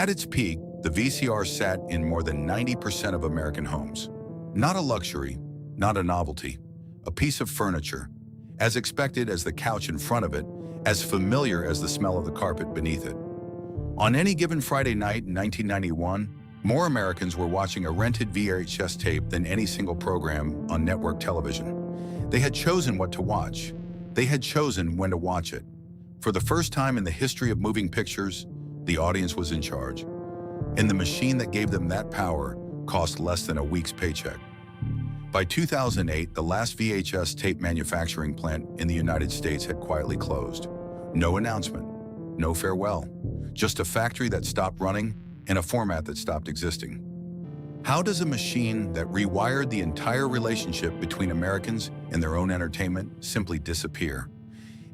At its peak, the VCR sat in more than 90% of American homes. Not a luxury, not a novelty, a piece of furniture, as expected as the couch in front of it, as familiar as the smell of the carpet beneath it. On any given Friday night in 1991, more Americans were watching a rented VHS tape than any single program on network television. They had chosen what to watch. They had chosen when to watch it. For the first time in the history of moving pictures, the audience was in charge. And the machine that gave them that power cost less than a week's paycheck. By 2008, the last VHS tape manufacturing plant in the United States had quietly closed. No announcement, no farewell, just a factory that stopped running and a format that stopped existing. How does a machine that rewired the entire relationship between Americans and their own entertainment simply disappear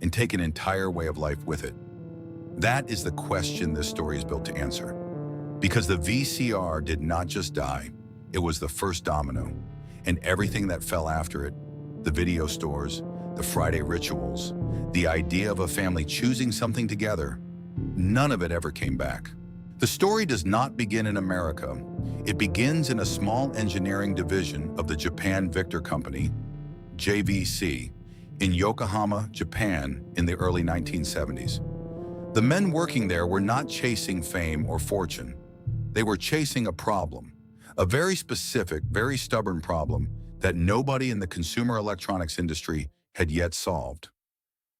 and take an entire way of life with it? That is the question this story is built to answer. Because the VCR did not just die, it was the first domino, and everything that fell after it, the video stores, the Friday rituals, the idea of a family choosing something together, none of it ever came back. The story does not begin in America. It begins in a small engineering division of the Japan Victor Company, JVC, in Yokohama, Japan in the early 1970s. The men working there were not chasing fame or fortune. They were chasing a problem, a very specific, very stubborn problem that nobody in the consumer electronics industry had yet solved.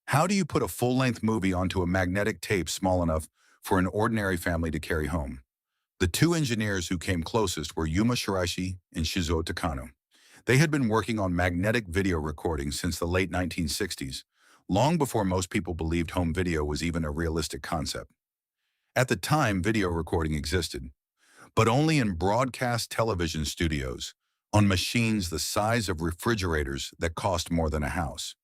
How do you put a full-length movie onto a magnetic tape small enough for an ordinary family to carry home? The two engineers who came closest were Yuma Shiraishi and Shizuo Takano. They had been working on magnetic video recording since the late 1960s, long before most people believed home video was even a realistic concept. At the time, video recording existed, but only in broadcast television studios, on machines the size of refrigerators that cost more than a house.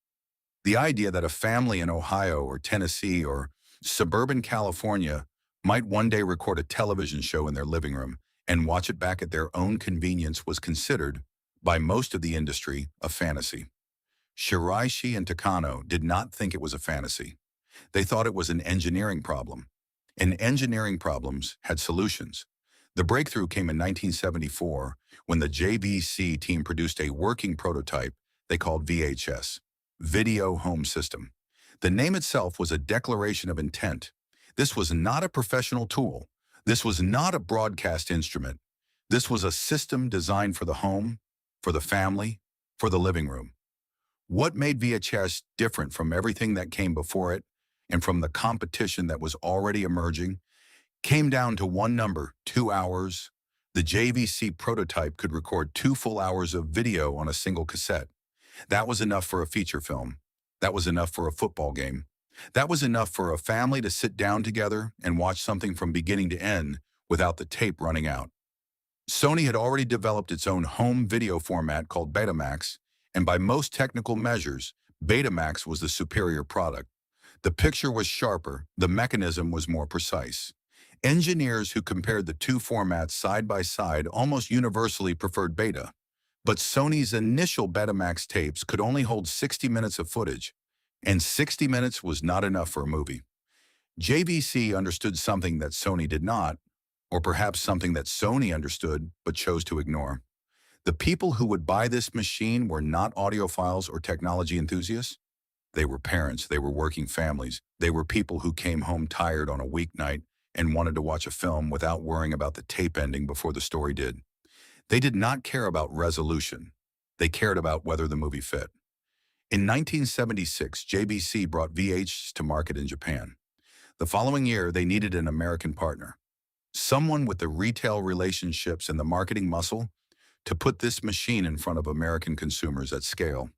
The idea that a family in Ohio or Tennessee or suburban California might one day record a television show in their living room and watch it back at their own convenience was considered, by most of the industry, a fantasy. Shiraishi and Takano did not think it was a fantasy. They thought it was an engineering problem. And engineering problems had solutions. The breakthrough came in 1974 when the JVC team produced a working prototype they called VHS, Video Home System. The name itself was a declaration of intent. This was not a professional tool. This was not a broadcast instrument. This was a system designed for the home, for the family, for the living room. What made VHS different from everything that came before it and from the competition that was already emerging came down to one number: 2 hours. The JVC prototype could record 2 full hours of video on a single cassette. That was enough for a feature film. That was enough for a football game. That was enough for a family to sit down together and watch something from beginning to end without the tape running out. Sony had already developed its own home video format called Betamax, and by most technical measures, Betamax was the superior product. The picture was sharper, the mechanism was more precise. Engineers who compared the two formats side by side almost universally preferred Beta, but Sony's initial Betamax tapes could only hold 60 minutes of footage, and 60 minutes was not enough for a movie. JVC understood something that Sony did not, or perhaps something that Sony understood but chose to ignore. The people who would buy this machine were not audiophiles or technology enthusiasts. They were parents, they were working families, they were people who came home tired on a weeknight and wanted to watch a film without worrying about the tape ending before the story did. They did not care about resolution. They cared about whether the movie fit. In 1976, JVC brought VHS to market in Japan. The following year, they needed an American partner, someone with the retail relationships and the marketing muscle to put this machine in front of American consumers at scale.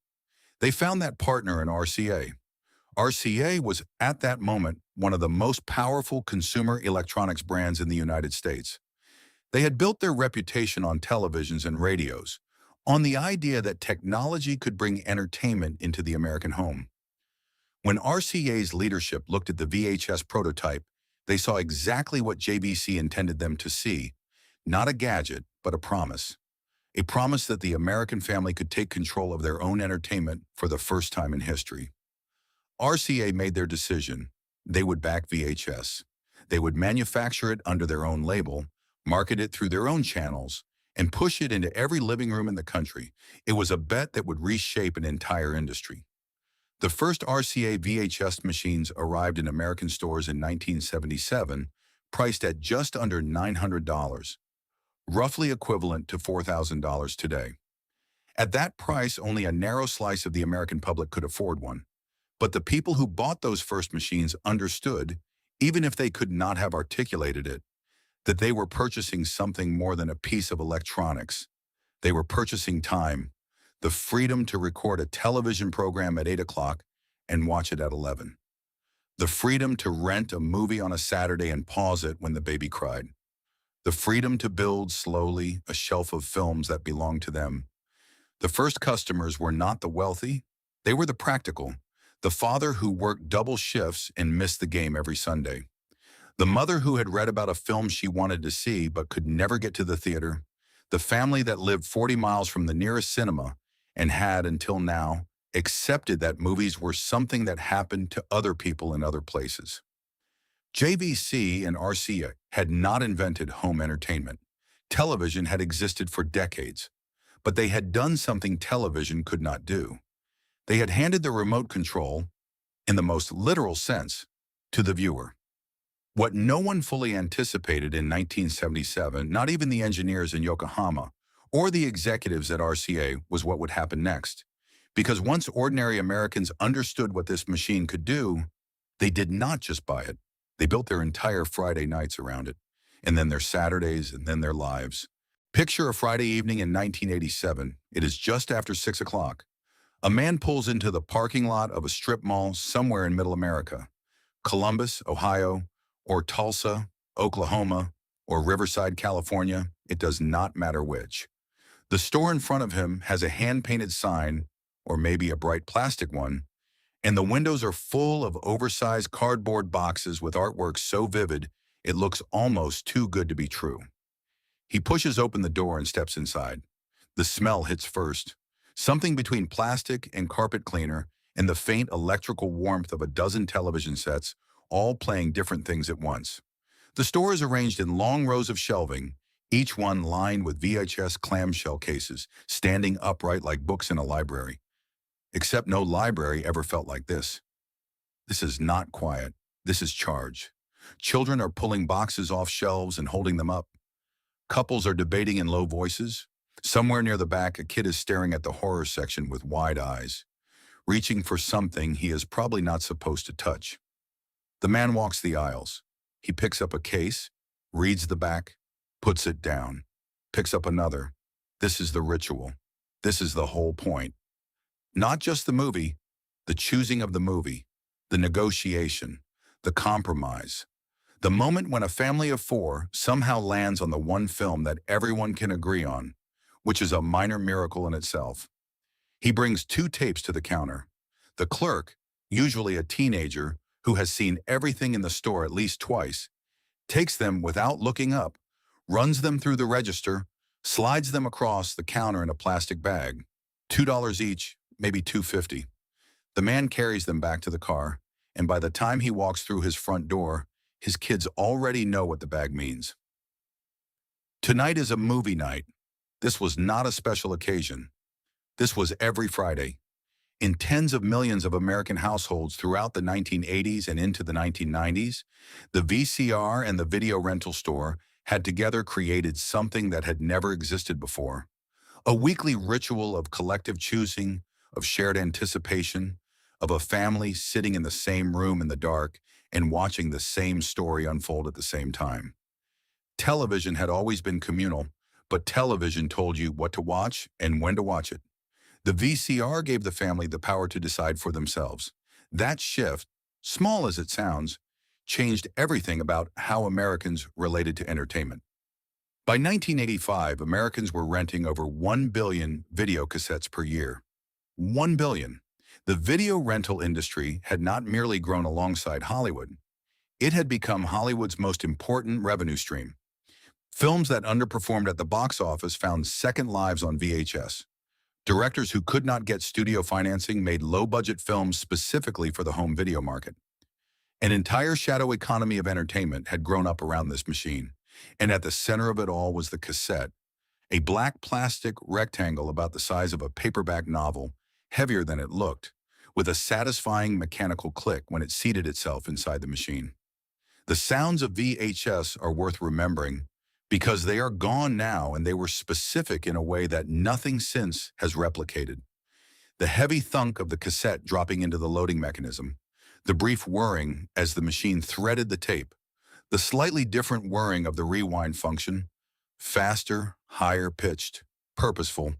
They found that partner in RCA. RCA was, at that moment, one of the most powerful consumer electronics brands in the United States. They had built their reputation on televisions and radios, on the idea that technology could bring entertainment into the American home. When RCA's leadership looked at the VHS prototype, they saw exactly what JVC intended them to see, not a gadget, but a promise. A promise that the American family could take control of their own entertainment for the first time in history. RCA made their decision. They would back VHS. They would manufacture it under their own label, market it through their own channels, and push it into every living room in the country. It was a bet that would reshape an entire industry. The first RCA VHS machines arrived in American stores in 1977, priced at just under $900, roughly equivalent to $4,000 today. At that price, only a narrow slice of the American public could afford one. But the people who bought those first machines understood, even if they could not have articulated it, that they were purchasing something more than a piece of electronics. They were purchasing time, the freedom to record a television program at 8 o'clock and watch it at 11. The freedom to rent a movie on a Saturday and pause it when the baby cried. The freedom to build slowly a shelf of films that belonged to them. The first customers were not the wealthy, they were the practical. The father who worked double shifts and missed the game every Sunday. The mother who had read about a film she wanted to see but could never get to the theater. The family that lived 40 miles from the nearest cinema and had, until now, accepted that movies were something that happened to other people in other places. JVC and RCA had not invented home entertainment. Television had existed for decades, but they had done something television could not do. They had handed the remote control, in the most literal sense, to the viewer. What no one fully anticipated in 1977, not even the engineers in Yokohama or the executives at RCA, was what would happen next. Because once ordinary Americans understood what this machine could do, they did not just buy it. They built their entire Friday nights around it, and then their Saturdays, and then their lives. Picture a Friday evening in 1987. It is just after 6 o'clock. A man pulls into the parking lot of a strip mall somewhere in Middle America, Columbus, Ohio, or Tulsa, Oklahoma, or Riverside, California. It does not matter which. The store in front of him has a hand-painted sign, or maybe a bright plastic one, and the windows are full of oversized cardboard boxes with artwork so vivid it looks almost too good to be true. He pushes open the door and steps inside. The smell hits first, something between plastic and carpet cleaner and the faint electrical warmth of a dozen television sets, all playing different things at once. The store is arranged in long rows of shelving, each one lined with VHS clamshell cases, standing upright like books in a library. Except no library ever felt like this. This is not quiet. This is charge. Children are pulling boxes off shelves and holding them up. Couples are debating in low voices. Somewhere near the back, a kid is staring at the horror section with wide eyes, reaching for something he is probably not supposed to touch. The man walks the aisles. He picks up a case, reads the back, puts it down, picks up another. This is the ritual. This is the whole point. Not just the movie, the choosing of the movie, the negotiation, the compromise. The moment when a family of four somehow lands on the one film that everyone can agree on, which is a minor miracle in itself. He brings 2 tapes to the counter. The clerk, usually a teenager who has seen everything in the store at least twice, takes them without looking up, runs them through the register, slides them across the counter in a plastic bag. $2 each, maybe $2.50. The man carries them back to the car, and by the time he walks through his front door, his kids already know what the bag means. Tonight is a movie night. This was not a special occasion. This was every Friday. In tens of millions of American households throughout the 1980s and into the 1990s, the VCR and the video rental store had together created something that had never existed before. A weekly ritual of collective choosing, of shared anticipation, of a family sitting in the same room in the dark and watching the same story unfold at the same time. Television had always been communal, but television told you what to watch and when to watch it. The VCR gave the family the power to decide for themselves. That shift, small as it sounds, changed everything about how Americans related to entertainment. By 1985, Americans were renting over 1 billion video cassettes per year. 1 billion. The video rental industry had not merely grown alongside Hollywood. It had become Hollywood's most important revenue stream. Films that underperformed at the box office found second lives on VHS. Directors who could not get studio financing made low-budget films specifically for the home video market. An entire shadow economy of entertainment had grown up around this machine, and at the center of it all was the cassette, a black plastic rectangle about the size of a paperback novel, heavier than it looked, with a satisfying mechanical click when it seated itself inside the machine. The sounds of VHS are worth remembering because they are gone now and they were specific in a way that nothing since has replicated. The heavy thunk of the cassette dropping into the loading mechanism, the brief whirring as the machine threaded the tape, the slightly different whirring of the rewind function, faster, higher pitched, purposeful,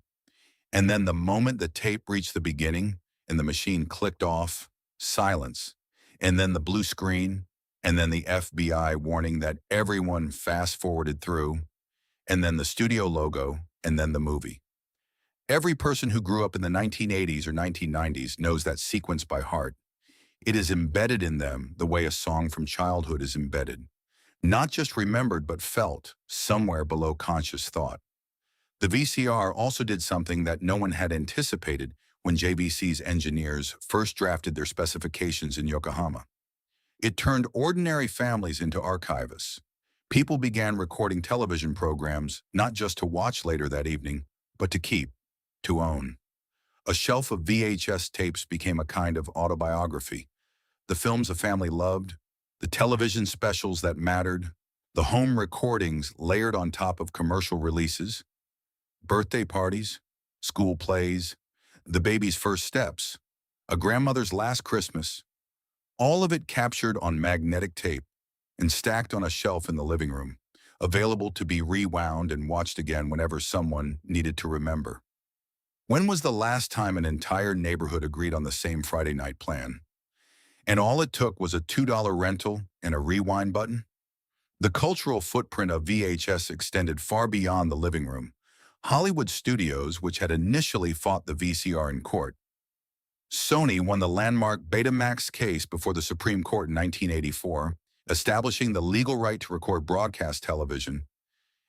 and then the moment the tape reached the beginning and the machine clicked off, silence, and then the blue screen, and then the FBI warning that everyone fast-forwarded through, and then the studio logo, and then the movie. Every person who grew up in the 1980s or 1990s knows that sequence by heart. It is embedded in them the way a song from childhood is embedded, not just remembered but felt somewhere below conscious thought. The VCR also did something that no one had anticipated when JVC's engineers first drafted their specifications in Yokohama. It turned ordinary families into archivists. People began recording television programs not just to watch later that evening, but to keep, to own. A shelf of VHS tapes became a kind of autobiography. The films a family loved, the television specials that mattered, the home recordings layered on top of commercial releases, birthday parties, school plays, the baby's first steps, a grandmother's last Christmas, all of it captured on magnetic tape and stacked on a shelf in the living room, available to be rewound and watched again whenever someone needed to remember. When was the last time an entire neighborhood agreed on the same Friday night plan? And all it took was a $2 rental and a rewind button? The cultural footprint of VHS extended far beyond the living room. Hollywood studios, which had initially fought the VCR in court, Sony won the landmark Betamax case before the Supreme Court in 1984, establishing the legal right to record broadcast television,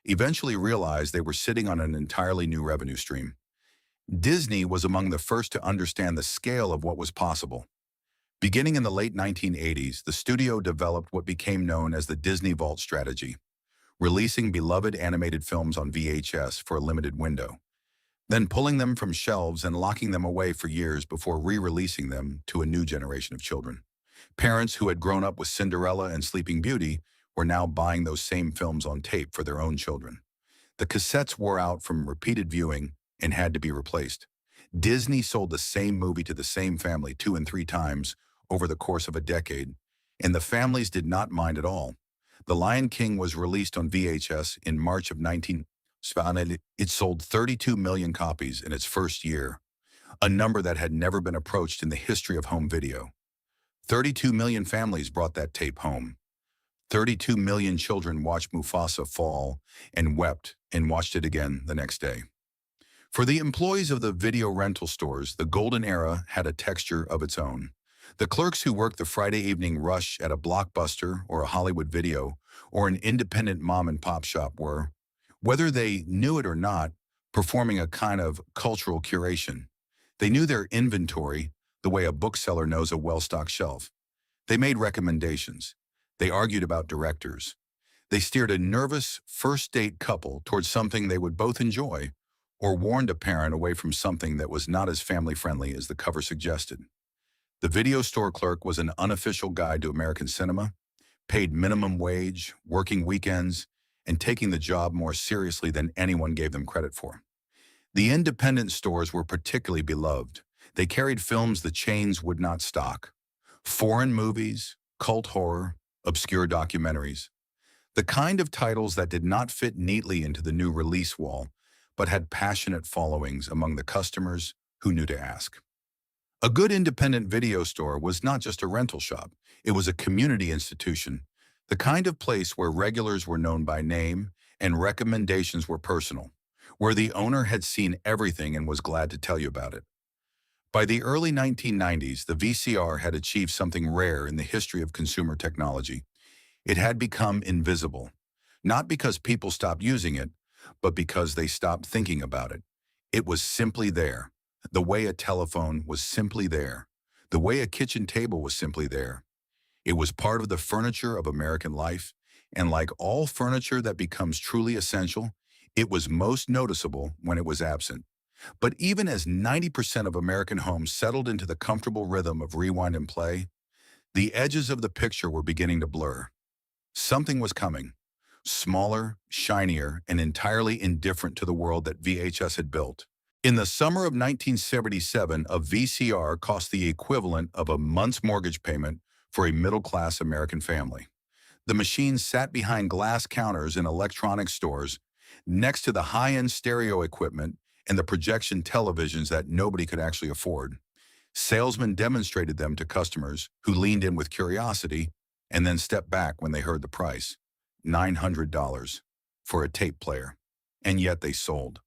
eventually realized they were sitting on an entirely new revenue stream. Disney was among the first to understand the scale of what was possible. Beginning in the late 1980s, the studio developed what became known as the Disney Vault strategy, releasing beloved animated films on VHS for a limited window, then pulling them from shelves and locking them away for years before re-releasing them to a new generation of children. Parents who had grown up with Cinderella and Sleeping Beauty were now buying those same films on tape for their own children. The cassettes wore out from repeated viewing and had to be replaced. Disney sold the same movie to the same family 2 and 3 times over the course of a decade, and the families did not mind at all. The Lion King was released on VHS in March of 1970. It sold 32 million copies in its first year, a number that had never been approached in the history of home video. 32 million families brought that tape home. 32 million children watched Mufasa fall and wept and watched it again the next day. For the employees of the video rental stores, the golden era had a texture of its own. The clerks who worked the Friday evening rush at a Blockbuster or a Hollywood Video or an independent mom-and-pop shop were, whether they knew it or not, performing a kind of cultural curation. They knew their inventory the way a bookseller knows a well-stocked shelf. They made recommendations. They argued about directors. They steered a nervous first-date couple towards something they would both enjoy, or warned a parent away from something that was not as family-friendly as the cover suggested. The video store clerk was an unofficial guide to American cinema, paid minimum wage, working weekends, and taking the job more seriously than anyone gave them credit for. The independent stores were particularly beloved. They carried films the chains would not stock: foreign movies, cult horror, obscure documentaries. The kind of titles that did not fit neatly into the new release wall, but had passionate followings among the customers who knew to ask. A good independent video store was not just a rental shop. It was a community institution, the kind of place where regulars were known by name and recommendations were personal, where the owner had seen everything and was glad to tell you about it. By the early 1990s, the VCR had achieved something rare in the history of consumer technology. It had become invisible, not because people stopped using it, but because they stopped thinking about it. It was simply there, the way a telephone was simply there, the way a kitchen table was simply there. It was part of the furniture of American life, and like all furniture that becomes truly essential, it was most noticeable when it was absent. But even as 90% of American homes settled into the comfortable rhythm of rewind and play, the edges of the picture were beginning to blur. Something was coming, smaller, shinier, and entirely indifferent to the world that VHS had built. In the summer of 1977, a VCR cost the equivalent of a month's mortgage payment for a middle-class American family. The machine sat behind glass counters in electronics stores, next to the high-end stereo equipment and the projection televisions that nobody could actually afford. Salesmen demonstrated them to customers who leaned in with curiosity and then stepped back when they heard the price, $900 for a tape player. And yet they sold.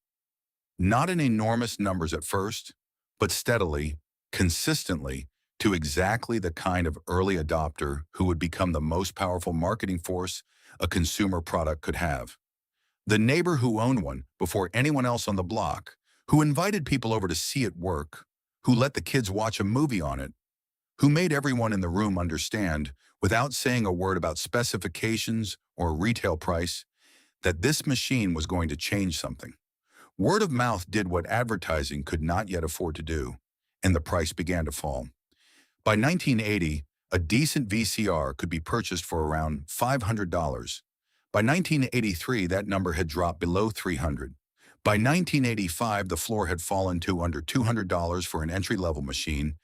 Not in enormous numbers at first, but steadily, consistently, to exactly the kind of early adopter who would become the most powerful marketing force a consumer product could have. The neighbor who owned one before anyone else on the block, who invited people over to see it work, who let the kids watch a movie on it, who made everyone in the room understand, without saying a word about specifications or retail price, that this machine was going to change something. Word of mouth did what advertising could not yet afford to do, and the price began to fall. By 1980, a decent VCR could be purchased for around $500. By 1983, that number had dropped below $300. By 1985, the floor had fallen to under $200 for an entry-level machine,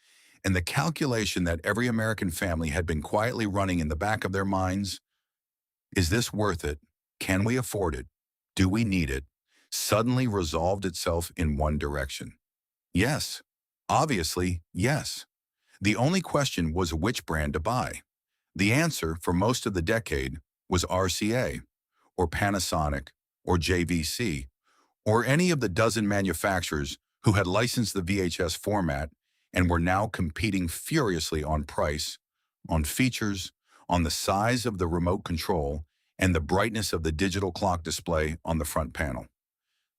and the calculation that every American family had been quietly running in the back of their minds, is this worth it? Can we afford it? Do we need it? Suddenly resolved itself in one direction. Yes. Obviously, yes. The only question was which brand to buy. The answer, for most of the decade, was RCA, or Panasonic, or JVC, or any of the dozen manufacturers who had licensed the VHS format and were now competing furiously on price, on features, on the size of the remote control, and the brightness of the digital clock display on the front panel.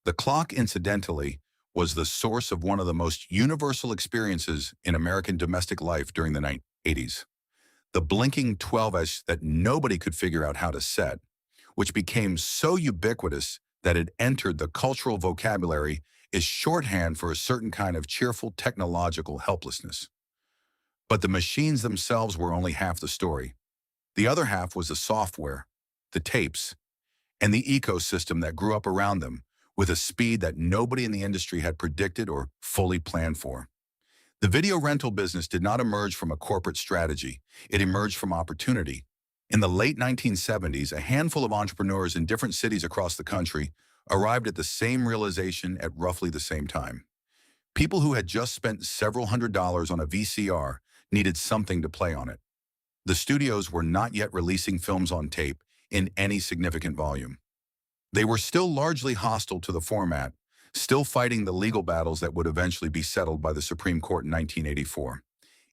The clock, incidentally, was the source of one of the most universal experiences in American domestic life during the 1980s. The blinking 12-inch that nobody could figure out how to set, which became so ubiquitous that it entered the cultural vocabulary is shorthand for a certain kind of cheerful technological helplessness. But the machines themselves were only half the story. The other half was the software, the tapes, and the ecosystem that grew up around them with a speed that nobody in the industry had predicted or fully planned for. The video rental business did not emerge from a corporate strategy. It emerged from opportunity. In the late 1970s, a handful of entrepreneurs in different cities across the country arrived at the same realization at roughly the same time. People who had just spent several $100s on a VCR needed something to play on it. The studios were not yet releasing films on tape in any significant volume. They were still largely hostile to the format, still fighting the legal battles that would eventually be settled by the Supreme Court in 1984.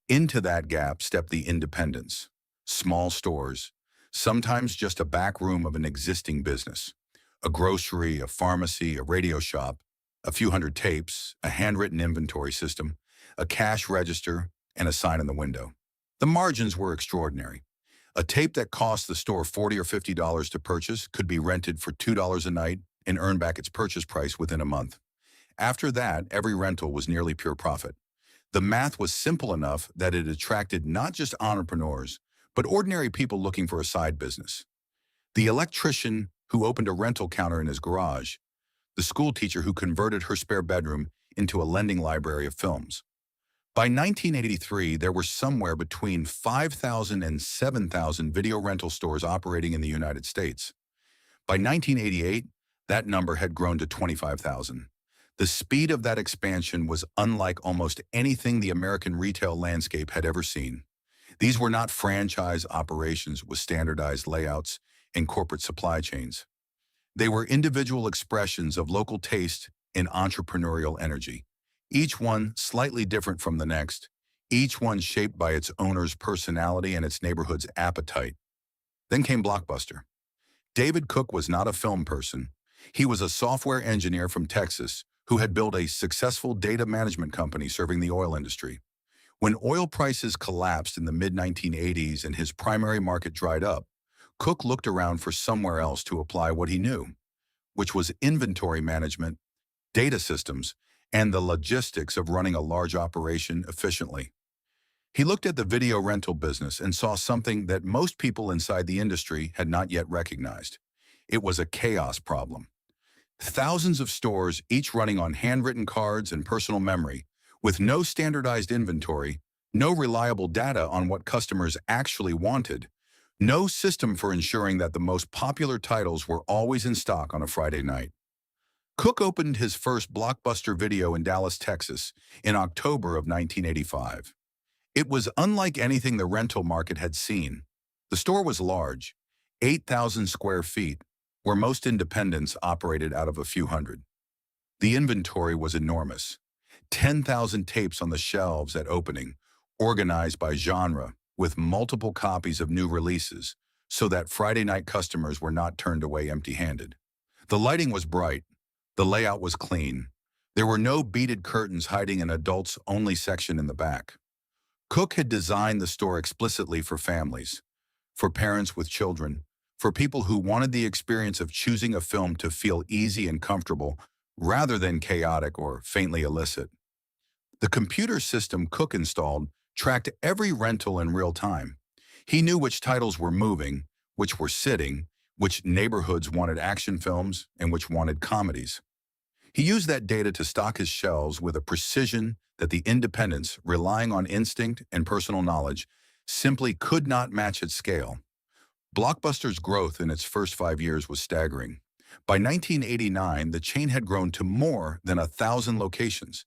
Into that gap stepped the independents, small stores, sometimes just a back room of an existing business, a grocery, a pharmacy, a radio shop, a few hundred tapes, a handwritten inventory system, a cash register, and a sign in the window. The margins were extraordinary. A tape that cost the store $40 or $50 to purchase could be rented for $2 a night and earn back its purchase price within a month. After that, every rental was nearly pure profit. The math was simple enough that it attracted not just entrepreneurs, but ordinary people looking for a side business. The electrician who opened a rental counter in his garage, the school teacher who converted her spare bedroom into a lending library of films. By 1983, there were somewhere between 5,000 and 7,000 video rental stores operating in the United States. By 1988, that number had grown to 25,000. The speed of that expansion was unlike almost anything the American retail landscape had ever seen. These were not franchise operations with standardized layouts and corporate supply chains. They were individual expressions of local taste and entrepreneurial energy, each one slightly different from the next, each one shaped by its owner's personality and its neighborhood's appetite. Then came Blockbuster. David Cook was not a film person. He was a software engineer from Texas who had built a successful data management company serving the oil industry. When oil prices collapsed in the mid-1980s and his primary market dried up, Cook looked around for somewhere else to apply what he knew, which was inventory management, data systems, and the logistics of running a large operation efficiently. He looked at the video rental business and saw something that most people inside the industry had not yet recognized. It was a chaos problem. Thousands of stores, each running on handwritten cards and personal memory, with no standardized inventory, no reliable data on what customers actually wanted, no system for ensuring that the most popular titles were always in stock on a Friday night. Cook opened his first Blockbuster video in Dallas, Texas, in October of 1985. It was unlike anything the rental market had seen. The store was large, 8,000 square feet, where most independents operated out of a few hundred. The inventory was enormous. 10,000 tapes on the shelves at opening, organized by genre, with multiple copies of new releases, so that Friday night customers were not turned away empty-handed. The lighting was bright. The layout was clean. There were no beaded curtains hiding an adults-only section in the back. Cook had designed the store explicitly for families, for parents with children, for people who wanted the experience of choosing a film to feel easy and comfortable rather than chaotic or faintly illicit. The computer system Cook installed tracked every rental in real time. He knew which titles were moving, which were sitting, which neighborhoods wanted action films, and which wanted comedies. He used that data to stock his shelves with a precision that the independents, relying on instinct and personal knowledge, simply could not match at scale. Blockbuster's growth in its first 5 years was staggering. By 1989, the chain had grown to more than 1,000 locations.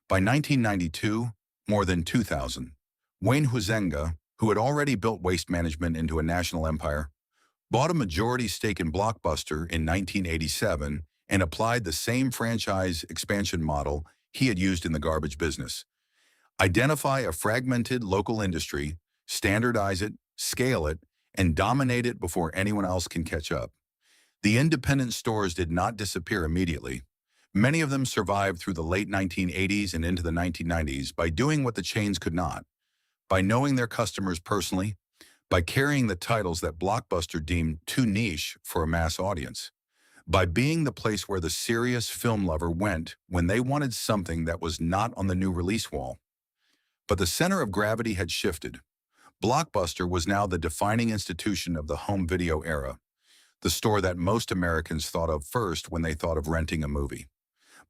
By 1992, more than 2,000. Wayne Huizenga, who had already built waste management into a national empire, bought a majority stake in Blockbuster in 1987 and applied the same franchise expansion model he had used in the garbage business. Identify a fragmented local industry, standardize it, scale it, and dominate it before anyone else can catch up. The independent stores did not disappear immediately. Many of them survived through the late 1980s and into the 1990s by doing what the chains could not, by knowing their customers personally, by carrying the titles that Blockbuster deemed too niche for a mass audience, by being the place where the serious film lover went when they wanted something that was not on the new release wall. But the center of gravity had shifted. Blockbuster was now the defining institution of the home video era, the store that most Americans thought of first when they thought of renting a movie.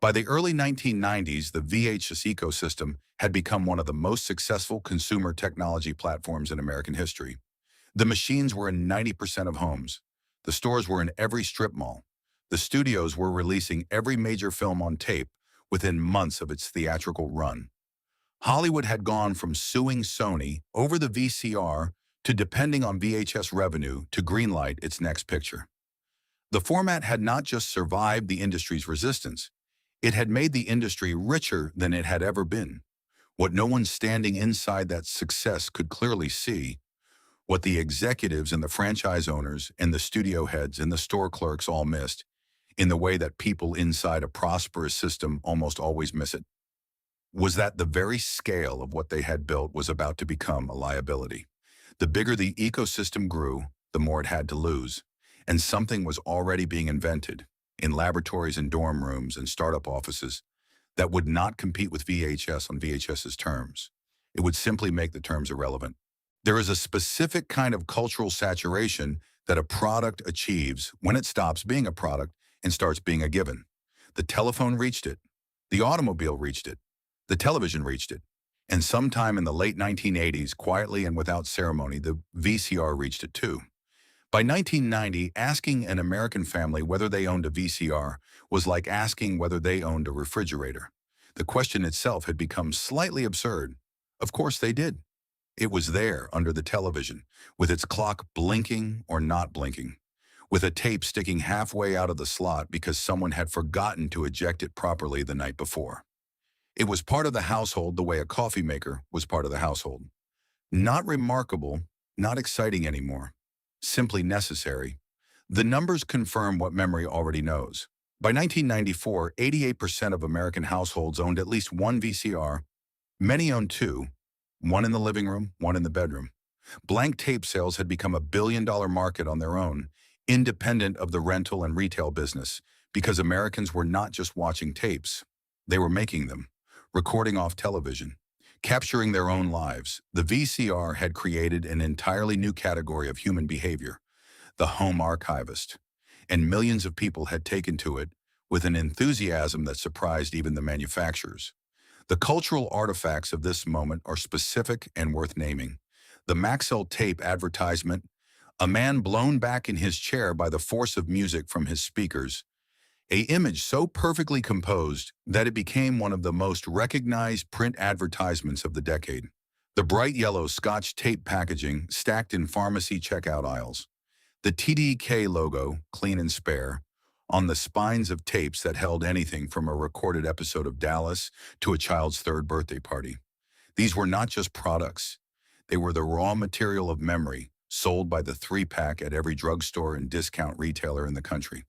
By the early 1990s, the VHS ecosystem had become one of the most successful consumer technology platforms in American history. The machines were in 90% of homes. The stores were in every strip mall. The studios were releasing every major film on tape within months of its theatrical run. Hollywood had gone from suing Sony over the VCR to depending on VHS revenue to greenlight its next picture. The format had not just survived the industry's resistance, it had made the industry richer than it had ever been. What no one standing inside that success could clearly see, what the executives and the franchise owners and the studio heads and the store clerks all missed, in the way that people inside a prosperous system almost always miss it, was that the very scale of what they had built was about to become a liability. The bigger the ecosystem grew, the more it had to lose, and something was already being invented in laboratories and dorm rooms and startup offices that would not compete with VHS on VHS's terms. It would simply make the terms irrelevant. There is a specific kind of cultural saturation that a product achieves when it stops being a product and starts being a given. The telephone reached it. The automobile reached it. The television reached it. And sometime in the late 1980s, quietly and without ceremony, the VCR reached it too. By 1990, asking an American family whether they owned a VCR was like asking whether they owned a refrigerator. The question itself had become slightly absurd. Of course they did. It was there under the television, with its clock blinking or not blinking, with a tape sticking halfway out of the slot because someone had forgotten to eject it properly the night before. It was part of the household the way a coffee maker was part of the household. Not remarkable, not exciting anymore. Simply necessary. The numbers confirm what memory already knows. By 1994, 88% of American households owned at least one VCR. Many owned two. one in the living room, one in the bedroom. Blank tape sales had become a billion-dollar market on their own, independent of the rental and retail business, because Americans were not just watching tapes. They were making them, recording off television, capturing their own lives. The VCR had created an entirely new category of human behavior, the home archivist, and millions of people had taken to it with an enthusiasm that surprised even the manufacturers. The cultural artifacts of this moment are specific and worth naming. The Maxell tape advertisement, a man blown back in his chair by the force of music from his speakers, a image so perfectly composed that it became one of the most recognized print advertisements of the decade. The bright yellow Scotch tape packaging stacked in pharmacy checkout aisles. The TDK logo, clean and spare, on the spines of tapes that held anything from a recorded episode of Dallas to a child's third birthday party. These were not just products. They were the raw material of memory, sold by the three-pack at every drugstore and discount retailer in the country.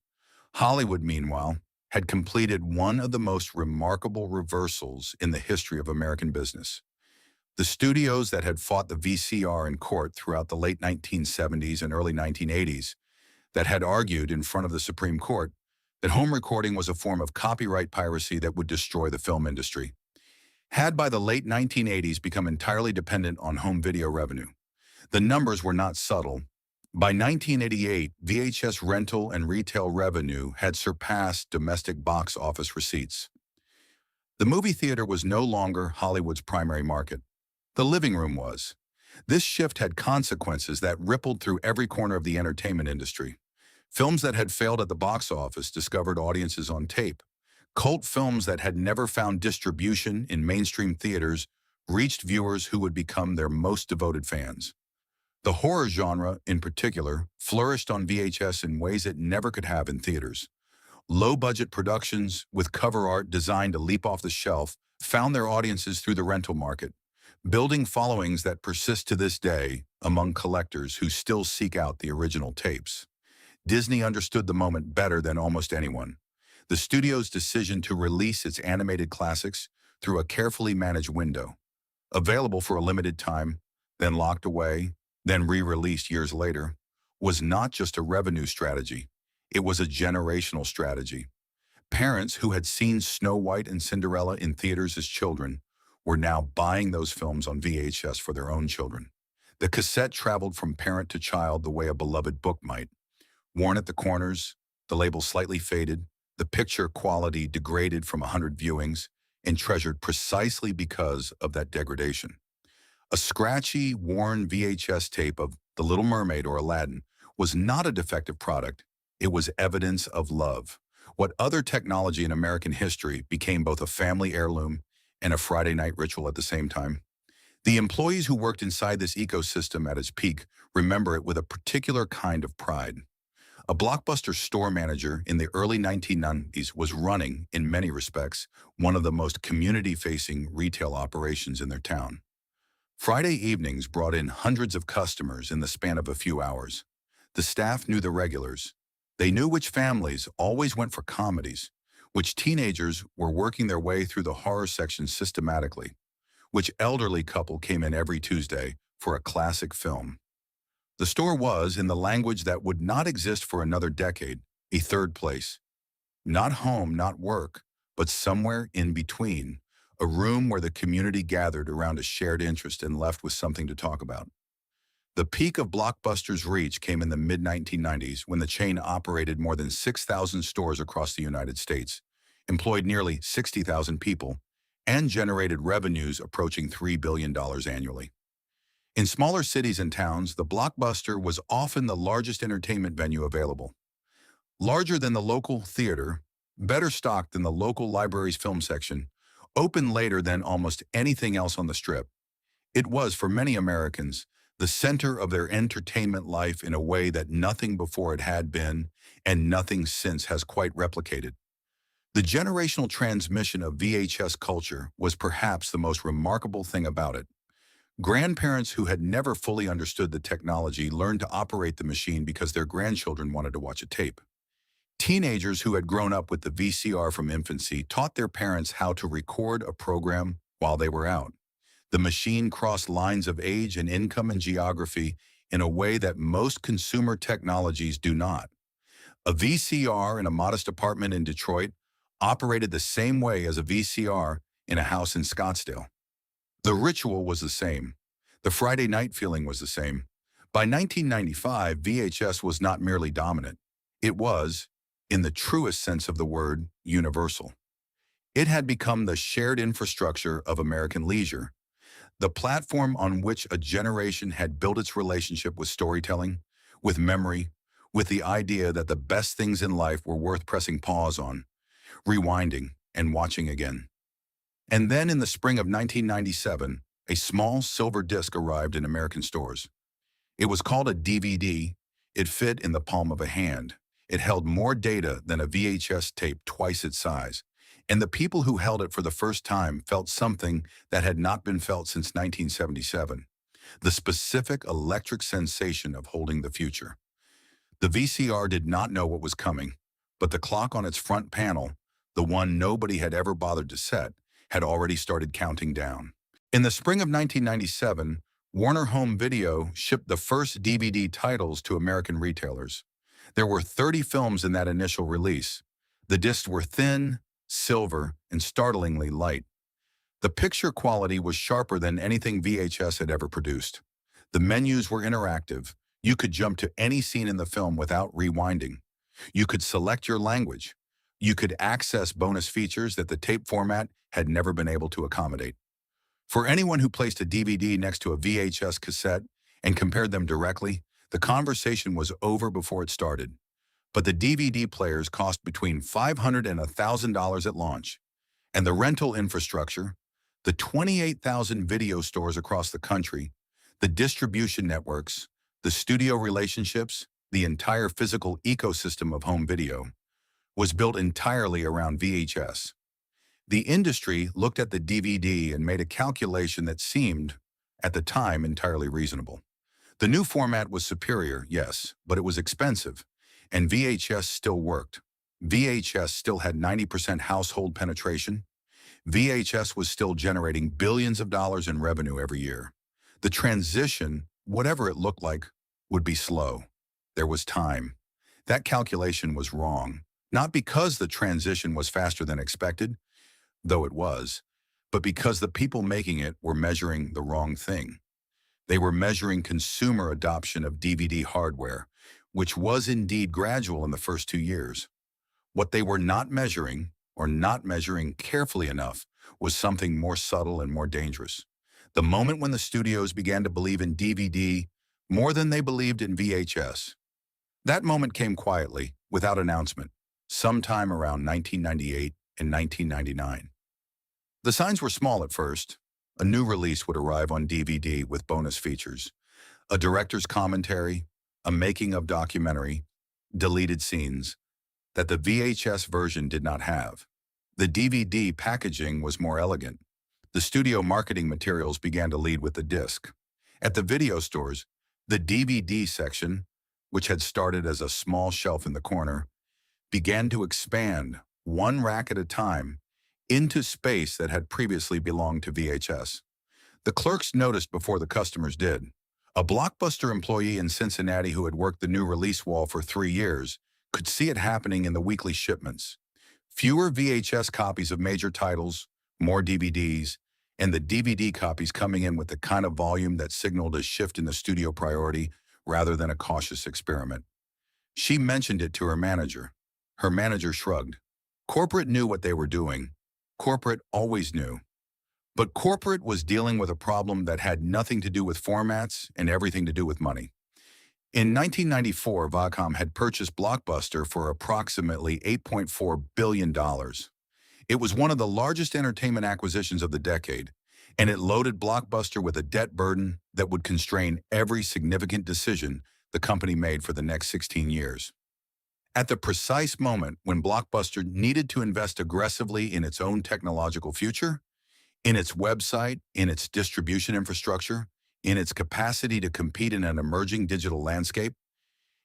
Hollywood, meanwhile, had completed one of the most remarkable reversals in the history of American business. The studios that had fought the VCR in court throughout the late 1970s and early 1980s, that had argued in front of the Supreme Court that home recording was a form of copyright piracy that would destroy the film industry, had by the late 1980s become entirely dependent on home video revenue. The numbers were not subtle. By 1988, VHS rental and retail revenue had surpassed domestic box office receipts. The movie theater was no longer Hollywood's primary market. The living room was. This shift had consequences that rippled through every corner of the entertainment industry. Films that had failed at the box office discovered audiences on tape. Cult films that had never found distribution in mainstream theaters reached viewers who would become their most devoted fans. The horror genre, in particular, flourished on VHS in ways it never could have in theaters. Low-budget productions with cover art designed to leap off the shelf found their audiences through the rental market, building followings that persist to this day among collectors who still seek out the original tapes. Disney understood the moment better than almost anyone. The studio's decision to release its animated classics through a carefully managed window, available for a limited time, then locked away, then re-released years later, was not just a revenue strategy. It was a generational strategy. Parents who had seen Snow White and Cinderella in theaters as children were now buying those films on VHS for their own children. The cassette traveled from parent to child the way a beloved book might. Worn at the corners, the label slightly faded, the picture quality degraded from 100 viewings, and treasured precisely because of that degradation. A scratchy, worn VHS tape of The Little Mermaid or Aladdin was not a defective product. It was evidence of love. What other technology in American history became both a family heirloom and a Friday night ritual at the same time? The employees who worked inside this ecosystem at its peak remember it with a particular kind of pride. A Blockbuster store manager in the early 1990s was running, in many respects, one of the most community-facing retail operations in their town. Friday evenings brought in hundreds of customers in the span of a few hours. The staff knew the regulars. They knew which families always went for comedies, which teenagers were working their way through the horror section systematically, which elderly couple came in every Tuesday for a classic film. The store was, in the language that would not exist for another decade, a third place. Not home, not work, but somewhere in between, a room where the community gathered around a shared interest and left with something to talk about. The peak of Blockbuster's reach came in the mid-1990s when the chain operated more than 6,000 stores across the United States, employed nearly 60,000 people, and generated revenues approaching $3 billion annually. In smaller cities and towns, the Blockbuster was often the largest entertainment venue available. Larger than the local theater, better stocked than the local library's film section, open later than almost anything else on the Strip. It was, for many Americans, the center of their entertainment life in a way that nothing before it had been, and nothing since has quite replicated. The generational transmission of VHS culture was perhaps the most remarkable thing about it. Grandparents who had never fully understood the technology learned to operate the machine because their grandchildren wanted to watch a tape. Teenagers who had grown up with the VCR from infancy taught their parents how to record a program while they were out. The machine crossed lines of age and income and geography in a way that most consumer technologies do not. A VCR in a modest apartment in Detroit operated the same way as a VCR in a house in Scottsdale. The ritual was the same. The Friday night feeling was the same. By 1995, VHS was not merely dominant. It was, in the truest sense of the word, universal. It had become the shared infrastructure of American leisure, the platform on which a generation had built its relationship with storytelling, with memory, with the idea that the best things in life were worth pressing pause on, rewinding, and watching again. And then in the spring of 1997, a small silver disc arrived in American stores. It was called a DVD. It fit in the palm of a hand. It held more data than a VHS tape twice its size. And the people who held it for the first time felt something that had not been felt since 1977. The specific electric sensation of holding the future. The VCR did not know what was coming, but the clock on its front panel, the one nobody had ever bothered to set, had already started counting down. In the spring of 1997, Warner Home Video shipped the first DVD titles to American retailers. There were 30 films in that initial release. The discs were thin, silver, and startlingly light. The picture quality was sharper than anything VHS had ever produced. The menus were interactive. You could jump to any scene in the film without rewinding. You could select your language. You could access bonus features that the tape format had never been able to accommodate. For anyone who placed a DVD next to a VHS cassette and compared them directly, the conversation was over before it started. But the DVD players cost between $500 and $1,000 at launch. And the rental infrastructure, the 28,000 video stores across the country, the distribution networks, the studio relationships, the entire physical ecosystem of home video, was built entirely around VHS. The industry looked at the DVD and made a calculation that seemed, at the time, entirely reasonable. The new format was superior, yes, but it was expensive, and VHS still worked. VHS still had 90% household penetration. VHS was still generating billions of dollars in revenue every year. The transition, whatever it looked like, would be slow. There was time. That calculation was wrong, not because the transition was faster than expected, though it was, but because the people making it were measuring the wrong thing. They were measuring consumer adoption of DVD hardware, which was indeed gradual in the first 2 years. What they were not measuring, or not measuring carefully enough, was something more subtle and more dangerous. The moment when the studios began to believe in DVD more than they believed in VHS. That moment came quietly, without announcement, sometime around 1998 and 1999. The signs were small at first. A new release would arrive on DVD with bonus features, a director's commentary, a making-of documentary, deleted scenes that the VHS version did not have. The DVD packaging was more elegant. The studio marketing materials began to lead with the disc. At the video stores, the DVD section, which had started as a small shelf in the corner, began to expand, one rack at a time, into space that had previously belonged to VHS. The clerks noticed before the customers did. A Blockbuster employee in Cincinnati who had worked the new release wall for 3 years could see it happening in the weekly shipments. Fewer VHS copies of major titles, more DVDs, and the DVD copies coming in with the kind of volume that signaled a shift in the studio priority rather than a cautious experiment. She mentioned it to her manager. Her manager shrugged. Corporate knew what they were doing. Corporate always knew. But corporate was dealing with a problem that had nothing to do with formats and everything to do with money. In 1994, Viacom had purchased Blockbuster for approximately $8.4 billion. It was one of the largest entertainment acquisitions of the decade, and it loaded Blockbuster with a debt burden that would constrain every significant decision the company made for the next 16 years. At the precise moment when Blockbuster needed to invest aggressively in its own technological future, in its website, in its distribution infrastructure, in its capacity to compete in an emerging digital landscape,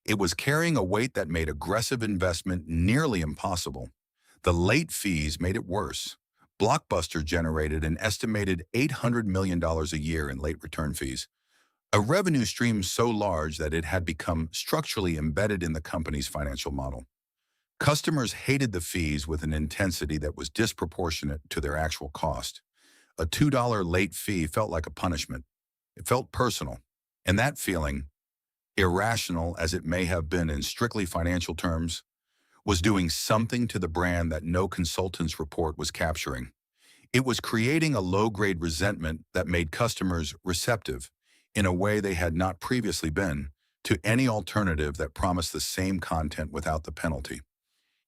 it was carrying a weight that made aggressive investment nearly impossible. The late fees made it worse. Blockbuster generated an estimated $800 million a year in late return fees, a revenue stream so large that it had become structurally embedded in the company's financial model. Customers hated the fees with an intensity that was disproportionate to their actual cost. A $2 late fee felt like a punishment. It felt personal. And that feeling, irrational as it may have been in strictly financial terms, was doing something to the brand that no consultant's report was capturing. It was creating a low-grade resentment that made customers receptive, in a way they had not previously been, to any alternative that promised the same content without the penalty.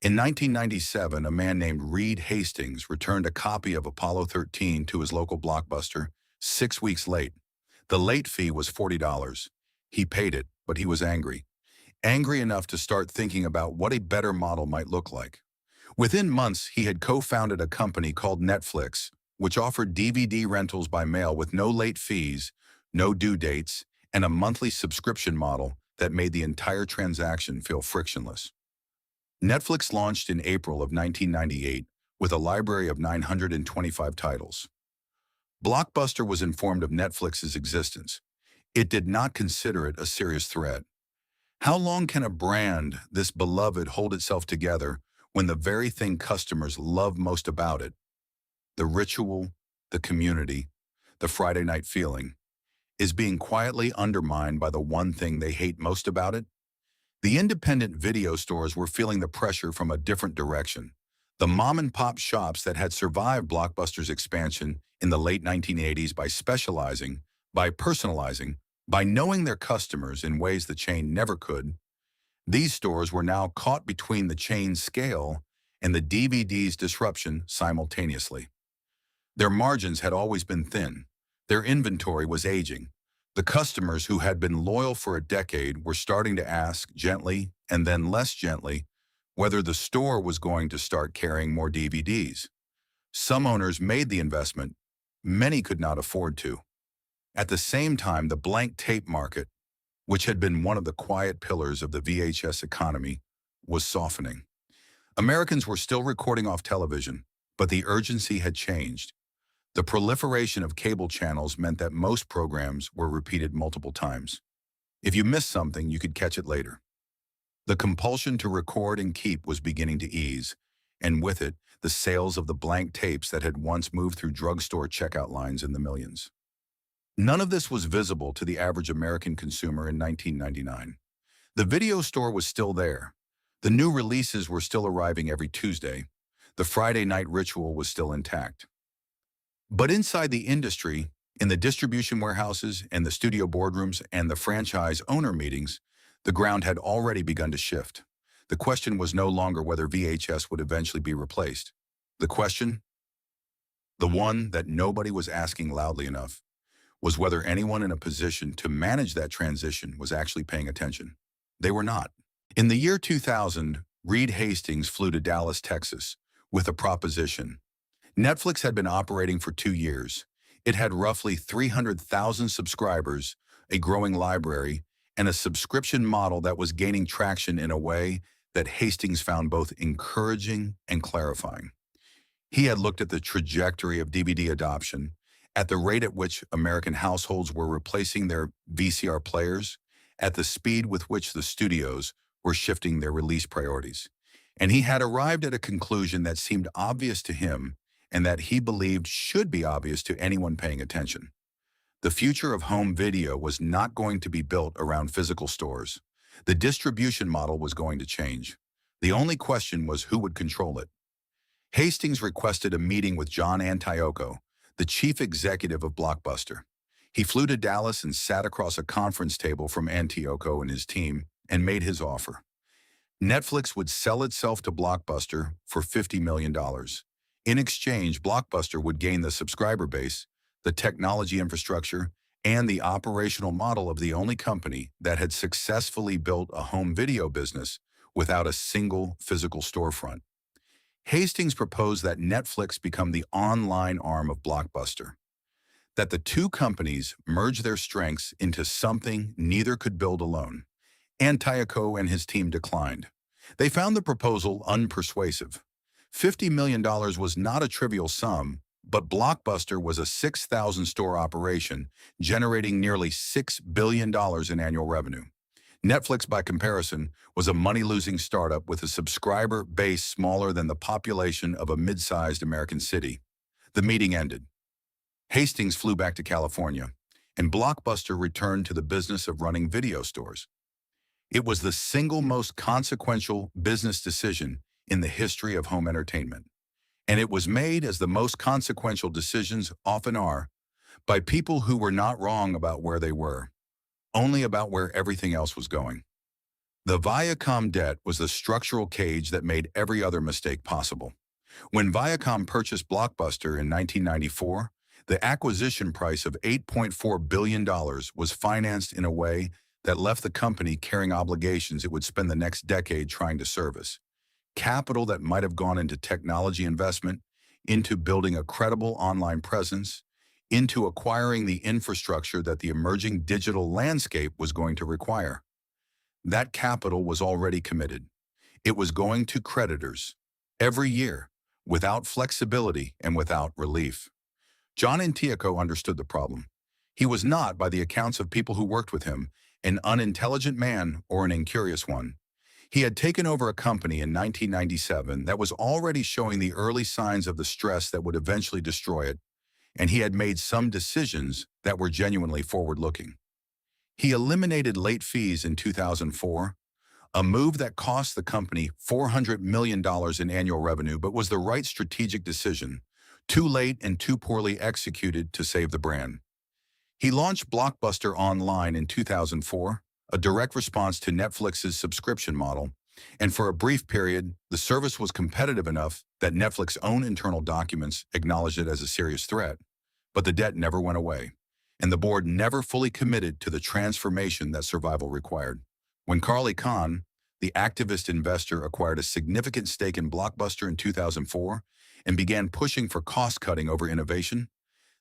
In 1997, a man named Reed Hastings returned a copy of Apollo 13 to his local Blockbuster 6 weeks late. The late fee was $40. He paid it, but he was angry. Angry enough to start thinking about what a better model might look like. Within months, he had co-founded a company called Netflix, which offered DVD rentals by mail with no late fees, no due dates, and a monthly subscription model that made the entire transaction feel frictionless. Netflix launched in April of 1998 with a library of 925 titles. Blockbuster was informed of Netflix's existence. It did not consider it a serious threat. How long can a brand this beloved hold itself together when the very thing customers love most about it, the ritual, the community, the Friday night feeling, is being quietly undermined by the one thing they hate most about it? The independent video stores were feeling the pressure from a different direction. The mom-and-pop shops that had survived Blockbuster's expansion in the late 1980s by specializing, by personalizing, by knowing their customers in ways the chain never could, these stores were now caught between the chain's scale and the DVD's disruption simultaneously. Their margins had always been thin. Their inventory was aging. The customers who had been loyal for a decade were starting to ask, gently and then less gently, whether the store was going to start carrying more DVDs. Some owners made the investment. Many could not afford to. At the same time, the blank tape market, which had been one of the quiet pillars of the VHS economy, was softening. Americans were still recording off television, but the urgency had changed. The proliferation of cable channels meant that most programs were repeated multiple times. If you missed something, you could catch it later. The compulsion to record and keep was beginning to ease, and with it, the sales of the blank tapes that had once moved through drugstore checkout lines in the millions. None of this was visible to the average American consumer in 1999. The video store was still there. The new releases were still arriving every Tuesday. The Friday night ritual was still intact. But inside the industry, in the distribution warehouses and the studio boardrooms and the franchise owner meetings, the ground had already begun to shift. The question was no longer whether VHS would eventually be replaced. The question, the one that nobody was asking loudly enough, was whether anyone in a position to manage that transition was actually paying attention. They were not. In the year 2000, Reed Hastings flew to Dallas, Texas, with a proposition. Netflix had been operating for 2 years. It had roughly 300,000 subscribers, a growing library, and a subscription model that was gaining traction in a way that Hastings found both encouraging and clarifying. He had looked at the trajectory of DVD adoption, at the rate at which American households were replacing their VCR players, at the speed with which the studios were shifting their release priorities. And he had arrived at a conclusion that seemed obvious to him and that he believed should be obvious to anyone paying attention. The future of home video was not going to be built around physical stores. The distribution model was going to change. The only question was who would control it. Hastings requested a meeting with John Antioco, the chief executive of Blockbuster. He flew to Dallas and sat across a conference table from Antioco and his team and made his offer. Netflix would sell itself to Blockbuster for $50 million. In exchange, Blockbuster would gain the subscriber base, the technology infrastructure, and the operational model of the only company that had successfully built a home video business without a single physical storefront. Hastings proposed that Netflix become the online arm of Blockbuster, that the two companies merge their strengths into something neither could build alone. Antioco and his team declined. They found the proposal unpersuasive. $50 million was not a trivial sum, but Blockbuster was a 6,000 store operation, generating nearly $6 billion in annual revenue. Netflix, by comparison, was a money-losing startup with a subscriber base smaller than the population of a mid-sized American city. The meeting ended. Hastings flew back to California, and Blockbuster returned to the business of running video stores. It was the single most consequential business decision in the history of home entertainment. And it was made, as the most consequential decisions often are, by people who were not wrong about where they were, only about where everything else was going. The Viacom debt was the structural cage that made every other mistake possible. When Viacom purchased Blockbuster in 1994, the acquisition price of $8.4 billion was financed in a way that left the company carrying obligations it would spend the next decade trying to service. Capital that might have gone into technology investment, into building a credible online presence, into acquiring the infrastructure that the emerging digital landscape was going to require. That capital was already committed. It was going to creditors every year, without flexibility and without relief. John Antioco understood the problem. He was not, by the accounts of people who worked with him, an unintelligent man or an incurious one. He had taken over a company in 1997 that was already showing the early signs of the stress that would eventually destroy it, and he had made some decisions that were genuinely forward-looking. He eliminated late fees in 2004, a move that cost the company $400 million in annual revenue but was the right strategic decision, too late and too poorly executed to save the brand. He launched Blockbuster Online in 2004, a direct response to Netflix's subscription model, and for a brief period, the service was competitive enough that Netflix's own internal documents acknowledged it as a serious threat. But the debt never went away, and the board never fully committed to the transformation that survival required. When Carly Kahn, the activist investor, acquired a significant stake in Blockbuster in 2004 and began pushing for cost-cutting over innovation,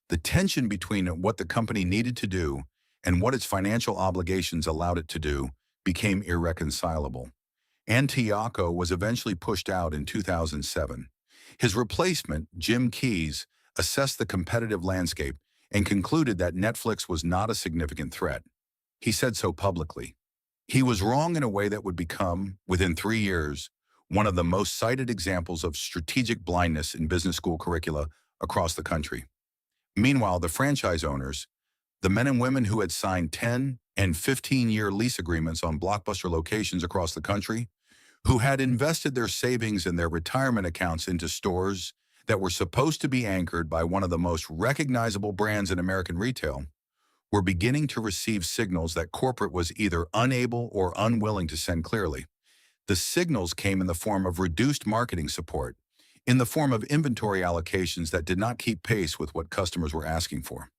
the tension between what the company needed to do and what its financial obligations allowed it to do became irreconcilable. Antioco was eventually pushed out in 2007. His replacement, Jim Keyes, assessed the competitive landscape and concluded that Netflix was not a significant threat. He said so publicly. He was wrong in a way that would become, within 3 years, one of the most cited examples of strategic blindness in business school curricula across the country. Meanwhile, the franchise owners, the men and women who had signed 10 and 15-year lease agreements on Blockbuster locations across the country, who had invested their savings and their retirement accounts into stores that were supposed to be anchored by one of the most recognizable brands in American retail, were beginning to receive signals that corporate was either unable or unwilling to send clearly. The signals came in the form of reduced marketing support, in the form of inventory allocations that did not keep pace with what customers were asking for,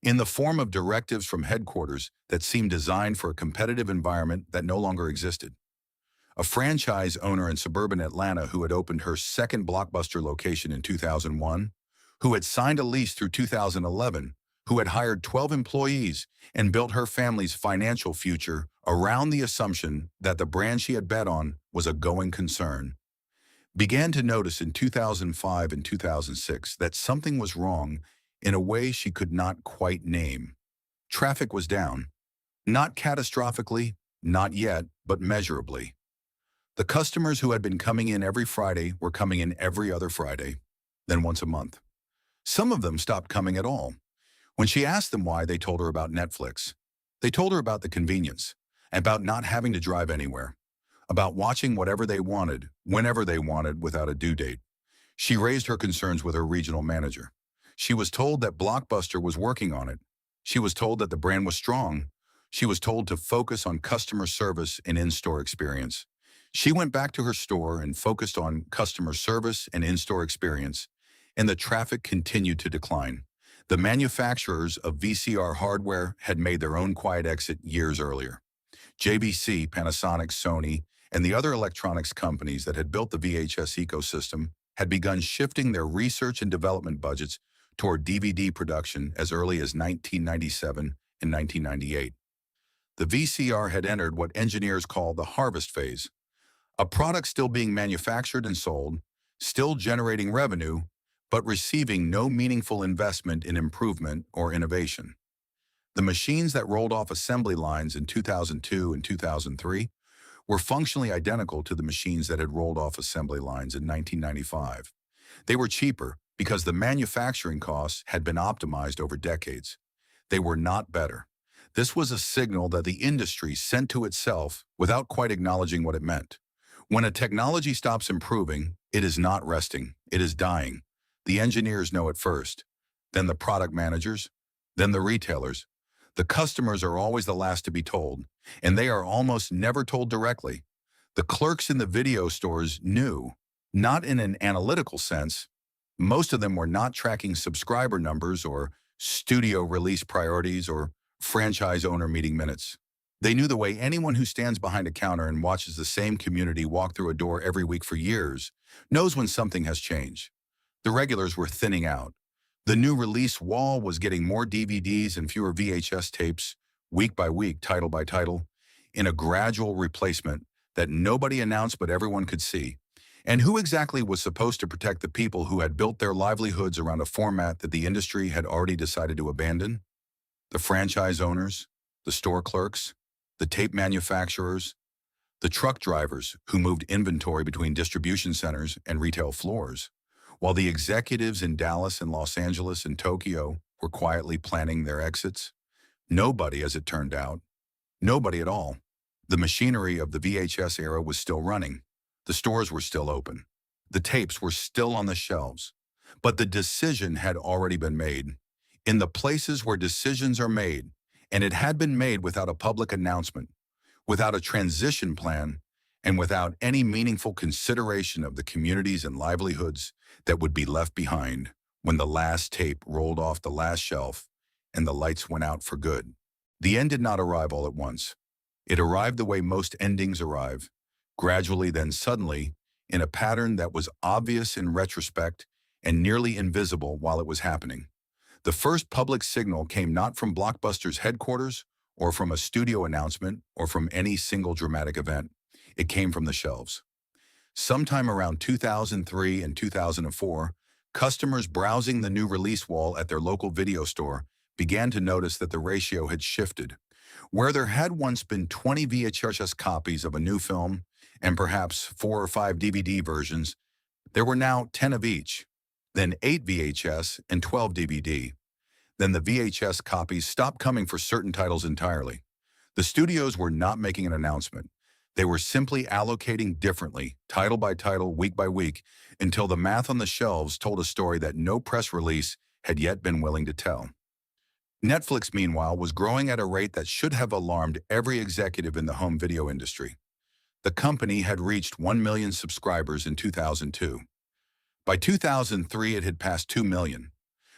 in the form of directives from headquarters that seemed designed for a competitive environment that no longer existed. A franchise owner in suburban Atlanta who had opened her second Blockbuster location in 2001, who had signed a lease through 2011, who had hired 12 employees and built her family's financial future around the assumption that the brand she had bet on was a going concern, began to notice in 2005 and 2006 that something was wrong in a way she could not quite name. Traffic was down, not catastrophically, not yet, but measurably. The customers who had been coming in every Friday were coming in every other Friday, then once a month. Some of them stopped coming at all. When she asked them why, they told her about Netflix. They told her about the convenience, about not having to drive anywhere, about watching whatever they wanted, whenever they wanted, without a due date. She raised her concerns with her regional manager. She was told that Blockbuster was working on it. She was told that the brand was strong. She was told to focus on customer service and in-store experience. She went back to her store and focused on customer service and in-store experience, and the traffic continued to decline. The manufacturers of VCR hardware had made their own quiet exit years earlier. JVC, Panasonic, Sony, and the other electronics companies that had built the VHS ecosystem had begun shifting their research and development budgets toward DVD production as early as 1997 and 1998. The VCR had entered what engineers call the harvest phase, a product still being manufactured and sold, still generating revenue, but receiving no meaningful investment in improvement or innovation. The machines that rolled off assembly lines in 2002 and 2003 were functionally identical to the machines that had rolled off assembly lines in 1995. They were cheaper because the manufacturing costs had been optimized over decades. They were not better. This was a signal that the industry sent to itself without quite acknowledging what it meant. When a technology stops improving, it is not resting, it is dying. The engineers know it first, then the product managers, then the retailers. The customers are always the last to be told, and they are almost never told directly. The clerks in the video stores knew, not in an analytical sense. Most of them were not tracking subscriber numbers or studio release priorities or franchise owner meeting minutes. They knew the way anyone who stands behind a counter and watches the same community walk through a door every week for years knows when something has changed. The regulars were thinning out. The new release wall was getting more DVDs and fewer VHS tapes, week by week, title by title, in a gradual replacement that nobody announced but everyone could see. And who exactly was supposed to protect the people who had built their livelihoods around a format that the industry had already decided to abandon? The franchise owners, the store clerks, the tape manufacturers, the truck drivers who moved inventory between distribution centers and retail floors, while the executives in Dallas and Los Angeles and Tokyo were quietly planning their exits. Nobody, as it turned out, nobody at all. The machinery of the VHS era was still running. The stores were still open. The tapes were still on the shelves. But the decision had already been made. In the places where decisions are made, and it had been made without a public announcement, without a transition plan, and without any meaningful consideration of the communities and livelihoods that would be left behind when the last tape rolled off the last shelf and the lights went out for good. The end did not arrive all at once. It arrived the way most endings arrive, gradually then suddenly, in a pattern that was obvious in retrospect and nearly invisible while it was happening. The first public signal came not from Blockbuster's headquarters or from a studio announcement or from any single dramatic event. It came from the shelves. Sometime around 2003 and 2004, customers browsing the new release wall at their local video store began to notice that the ratio had shifted. Where there had once been 20 VHS copies of a new film and perhaps 4 or 5 DVD versions, there were now 10 of each, then 8 VHS and 12 DVD. Then the VHS copies stopped coming for certain titles entirely. The studios were not making an announcement. They were simply allocating differently, title by title, week by week, until the math on the shelves told a story that no press release had yet been willing to tell. Netflix, meanwhile, was growing at a rate that should have alarmed every executive in the home video industry. The company had reached 1 million subscribers in 2002. By 2003, it had passed 2 million.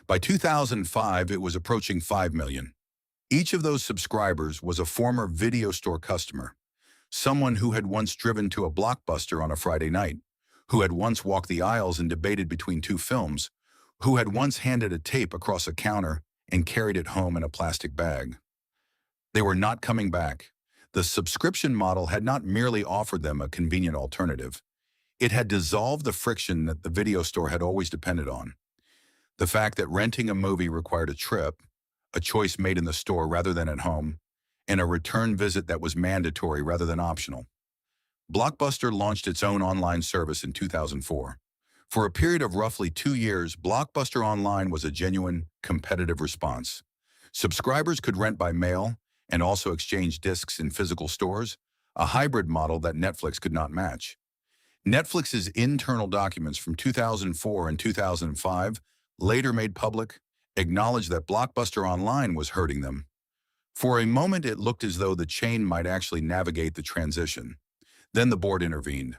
By 2005, it was approaching 5 million. Each of those subscribers was a former video store customer, someone who had once driven to a Blockbuster on a Friday night, who had once walked the aisles and debated between two films, who had once handed a tape across a counter and carried it home in a plastic bag. They were not coming back. The subscription model had not merely offered them a convenient alternative. It had dissolved the friction that the video store had always depended on. The fact that renting a movie required a trip, a choice made in the store rather than at home, and a return visit that was mandatory rather than optional. Blockbuster launched its own online service in 2004. For a period of roughly 2 years, Blockbuster Online was a genuine, competitive response. Subscribers could rent by mail and also exchange discs in physical stores, a hybrid model that Netflix could not match. Netflix's internal documents from 2004 and 2005, later made public, acknowledged that Blockbuster Online was hurting them. For a moment, it looked as though the chain might actually navigate the transition. Then the board intervened.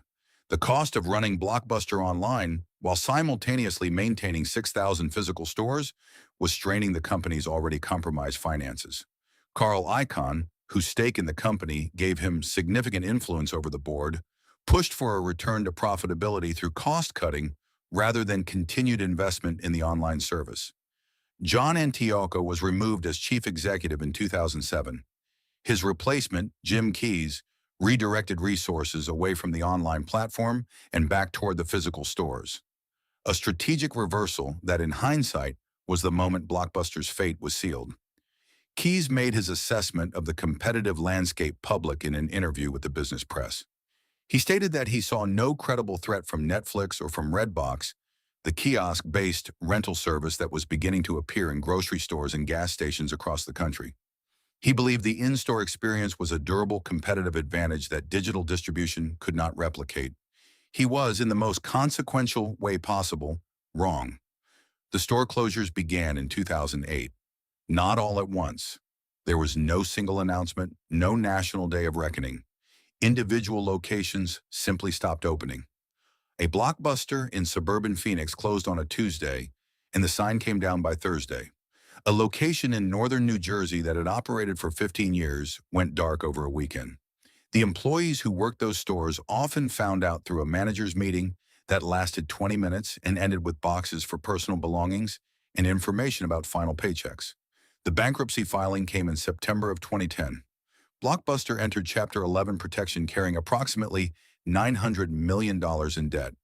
The cost of running Blockbuster Online, while simultaneously maintaining 6,000 physical stores, was straining the company's already compromised finances. Carl Icahn, whose stake in the company gave him significant influence over the board, pushed for a return to profitability through cost-cutting rather than continued investment in the online service. John Antioco was removed as chief executive in 2007. His replacement, Jim Keyes, redirected resources away from the online platform and back toward the physical stores. A strategic reversal that, in hindsight, was the moment Blockbuster's fate was sealed. Keyes made his assessment of the competitive landscape public in an interview with the business press. He stated that he saw no credible threat from Netflix or from Redbox, the kiosk-based rental service that was beginning to appear in grocery stores and gas stations across the country. He believed the in-store experience was a durable competitive advantage that digital distribution could not replicate. He was, in the most consequential way possible, wrong. The store closures began in 2008. Not all at once. There was no single announcement, no national day of reckoning. Individual locations simply stopped opening. A Blockbuster in suburban Phoenix closed on a Tuesday, and the sign came down by Thursday. A location in northern New Jersey that had operated for 15 years went dark over a weekend. The employees who worked those stores often found out through a manager's meeting that lasted 20 minutes and ended with boxes for personal belongings and information about final paychecks. The bankruptcy filing came in September of 2010. Blockbuster entered Chapter 11 protection carrying approximately $900 million in debt.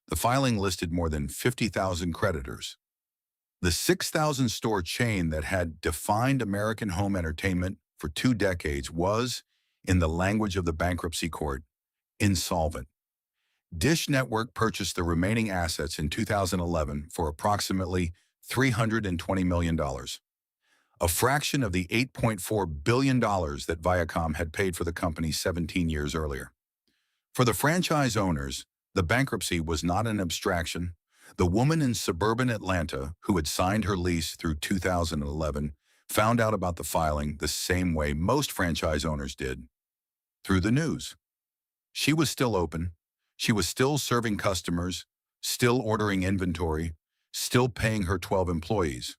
The filing listed more than 50,000 creditors. The 6,000-store chain that had defined American home entertainment for 2 decades was, in the language of the bankruptcy court, insolvent. Dish Network purchased the remaining assets in 2011 for approximately $320 million, a fraction of the $8.4 billion that Viacom had paid for the company 17 years earlier. For the franchise owners, the bankruptcy was not an abstraction. The woman in suburban Atlanta who had signed her lease through 2011 found out about the filing the same way most franchise owners did, through the news. She was still open. She was still serving customers, still ordering inventory, still paying her 12 employees.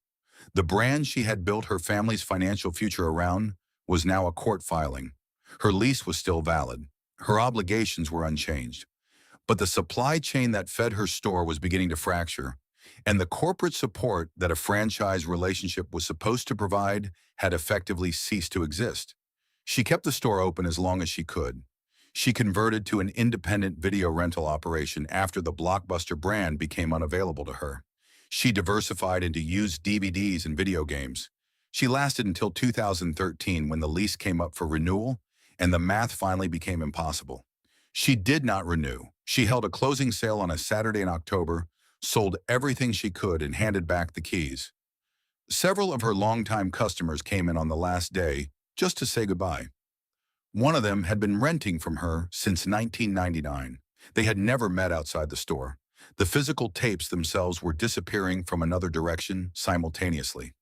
The brand she had built her family's financial future around was now a court filing. Her lease was still valid. Her obligations were unchanged. But the supply chain that fed her store was beginning to fracture, and the corporate support that a franchise relationship was supposed to provide had effectively ceased to exist. She kept the store open as long as she could. She converted to an independent video rental operation after the Blockbuster brand became unavailable to her. She diversified into used DVDs and video games. She lasted until 2013 when the lease came up for renewal and the math finally became impossible. She did not renew. She held a closing sale on a Saturday in October, sold everything she could, and handed back the keys. Several of her longtime customers came in on the last day just to say goodbye. One of them had been renting from her since 1999. They had never met outside the store. The physical tapes themselves were disappearing from another direction simultaneously.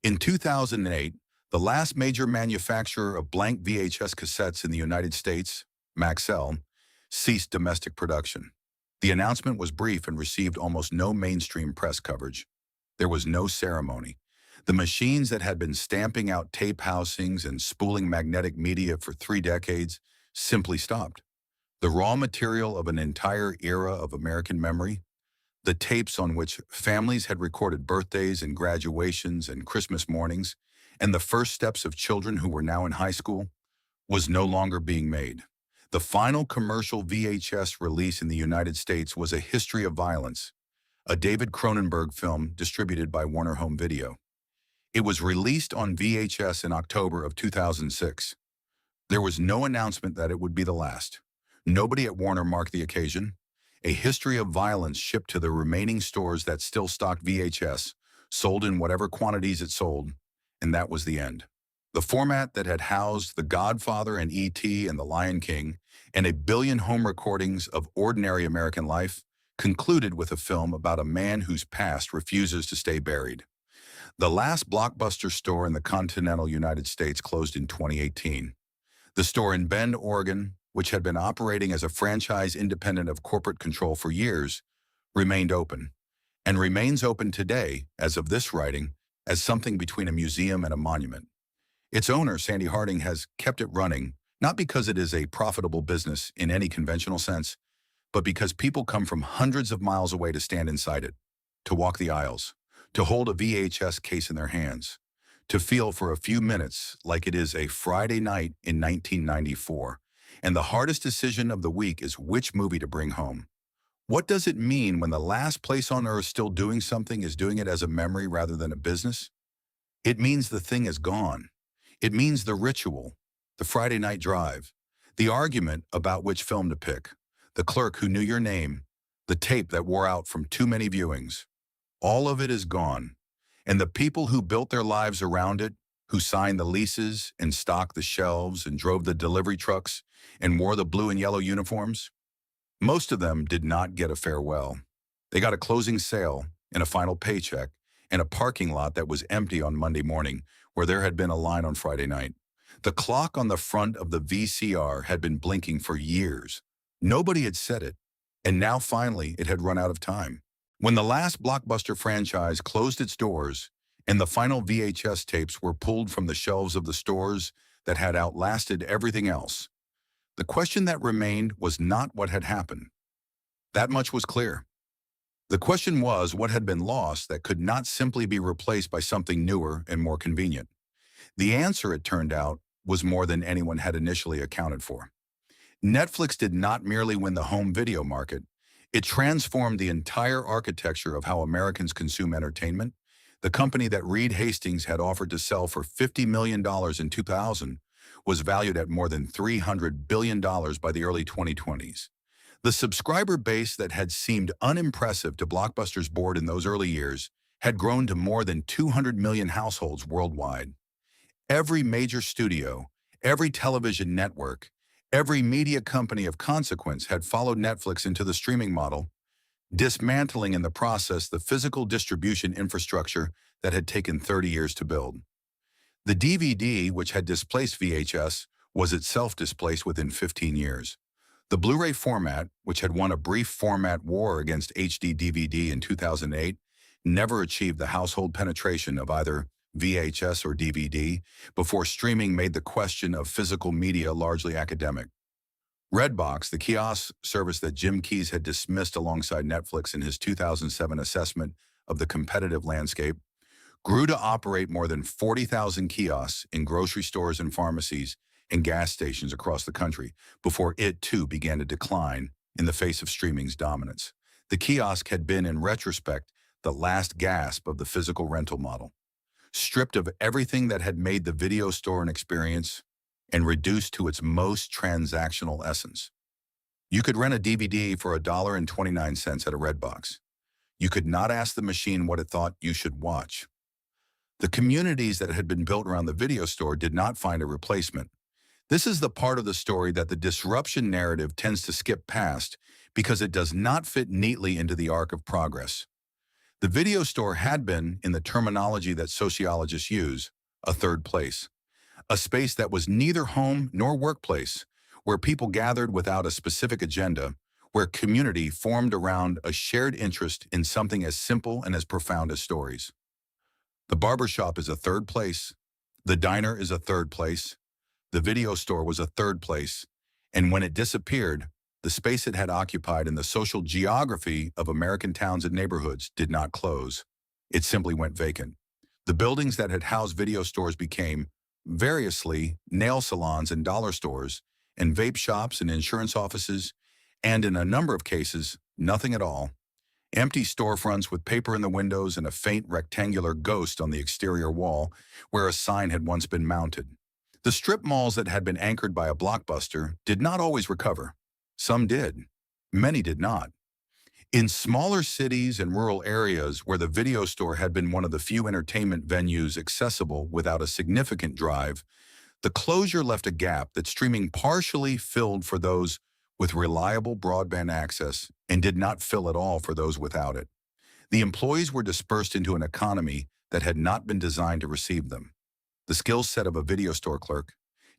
In 2008, the last major manufacturer of blank VHS cassettes in the United States, Maxell, ceased domestic production. The announcement was brief and received almost no mainstream press coverage. There was no ceremony. The machines that had been stamping out tape housings and spooling magnetic media for 3 decades simply stopped. The raw material of an entire era of American memory, the tapes on which families had recorded birthdays and graduations and Christmas mornings, and the first steps of children who were now in high school, was no longer being made. The final commercial VHS release in the United States was A History of Violence, a David Cronenberg film distributed by Warner Home Video. It was released on VHS in October of 2006. There was no announcement that it would be the last. Nobody at Warner marked the occasion. A History of Violence shipped to the remaining stores that still stocked VHS, sold in whatever quantities it sold, and that was the end. The format that had housed The Godfather and E.T. and The Lion King and a billion home recordings of ordinary American life concluded with a film about a man whose past refuses to stay buried. The last Blockbuster store in the continental United States closed in 2018. The store in Bend, Oregon, which had been operating as a franchise independent of corporate control for years, remained open, and remains open today, as of this writing, as something between a museum and a monument. Its owner, Sandy Harding, has kept it running, not because it is a profitable business in any conventional sense, but because people come from hundreds of miles away to stand inside it, to walk the aisles, to hold a VHS case in their hands, to feel for a few minutes like it is a Friday night in 1994, And the hardest decision of the week is which movie to bring home. What does it mean when the last place on earth still doing something is doing it as a memory rather than a business? It means the thing is gone. It means the ritual, the Friday night drive, the argument about which film to pick, the clerk who knew your name, the tape that wore out from too many viewings. All of it is gone. And the people who built their lives around it, who signed the leases and stocked the shelves and drove the delivery trucks and wore the blue and yellow uniforms, most of them did not get a farewell. They got a closing sale and a final paycheck and a parking lot that was empty on Monday morning where there had been a line on Friday night. The clock on the front of the VCR had been blinking for years. Nobody had said it, and now finally it had run out of time. When the last Blockbuster franchise closed its doors and the final VHS tapes were pulled from the shelves of the stores that had outlasted everything else, the question that remained was not what had happened. That much was clear. The question was what had been lost that could not simply be replaced by something newer and more convenient. The answer, it turned out, was more than anyone had initially accounted for. Netflix did not merely win the home video market. It transformed the entire architecture of how Americans consume entertainment. The company that Reed Hastings had offered to sell for $50 million in 2000 was valued at more than $300 billion by the early 2020s. The subscriber base that had seemed unimpressive to Blockbuster's board in those early years had grown to more than 200 million households worldwide. Every major studio, every television network, every media company of consequence had followed Netflix into the streaming model, dismantling in the process the physical distribution infrastructure that had taken 30 years to build. The DVD, which had displaced VHS, was itself displaced within 15 years. The Blu-ray format, which had won a brief format war against HD DVD in 2008, never achieved the household penetration of either VHS or DVD before streaming made the question of physical media largely academic. Redbox, the kiosk service that Jim Keyes had dismissed alongside Netflix in his 2007 assessment of the competitive landscape, grew to operate more than 40,000 kiosks in grocery stores and pharmacies and gas stations across the country before it too began to decline in the face of streaming's dominance. The kiosk had been, in retrospect, the last gasp of the physical rental model. Stripped of everything that had made the video store an experience and reduced to its most transactional essence. You could rent a DVD for $1.29 at a Redbox. You could not ask the machine what it thought you should watch. The communities that had been built around the video store did not find a replacement. This is the part of the story that the disruption narrative tends to skip past because it does not fit neatly into the arc of progress. The video store had been, in the terminology that sociologists use, a third place. A space that was neither home nor workplace, where people gathered without a specific agenda, where community formed around a shared interest in something as simple and as profound as stories. The barbershop is a third place. The diner is a third place. The video store was a third place. And when it disappeared, the space it had occupied in the social geography of American towns and neighborhoods did not close. It simply went vacant. The buildings that had housed video stores became, variously, nail salons and dollar stores, and vape shops and insurance offices, and in a number of cases, nothing at all. Empty storefronts with paper in the windows and a faint rectangular ghost on the exterior wall where a sign had once been mounted. The strip malls that had been anchored by a Blockbuster did not always recover. Some did. Many did not. In smaller cities and rural areas where the video store had been one of the few entertainment venues accessible without a significant drive, the closure left a gap that streaming partially filled for those with reliable broadband access and did not fill at all for those without it. The employees were dispersed into an economy that had not been designed to receive them. The skill set of a video store clerk,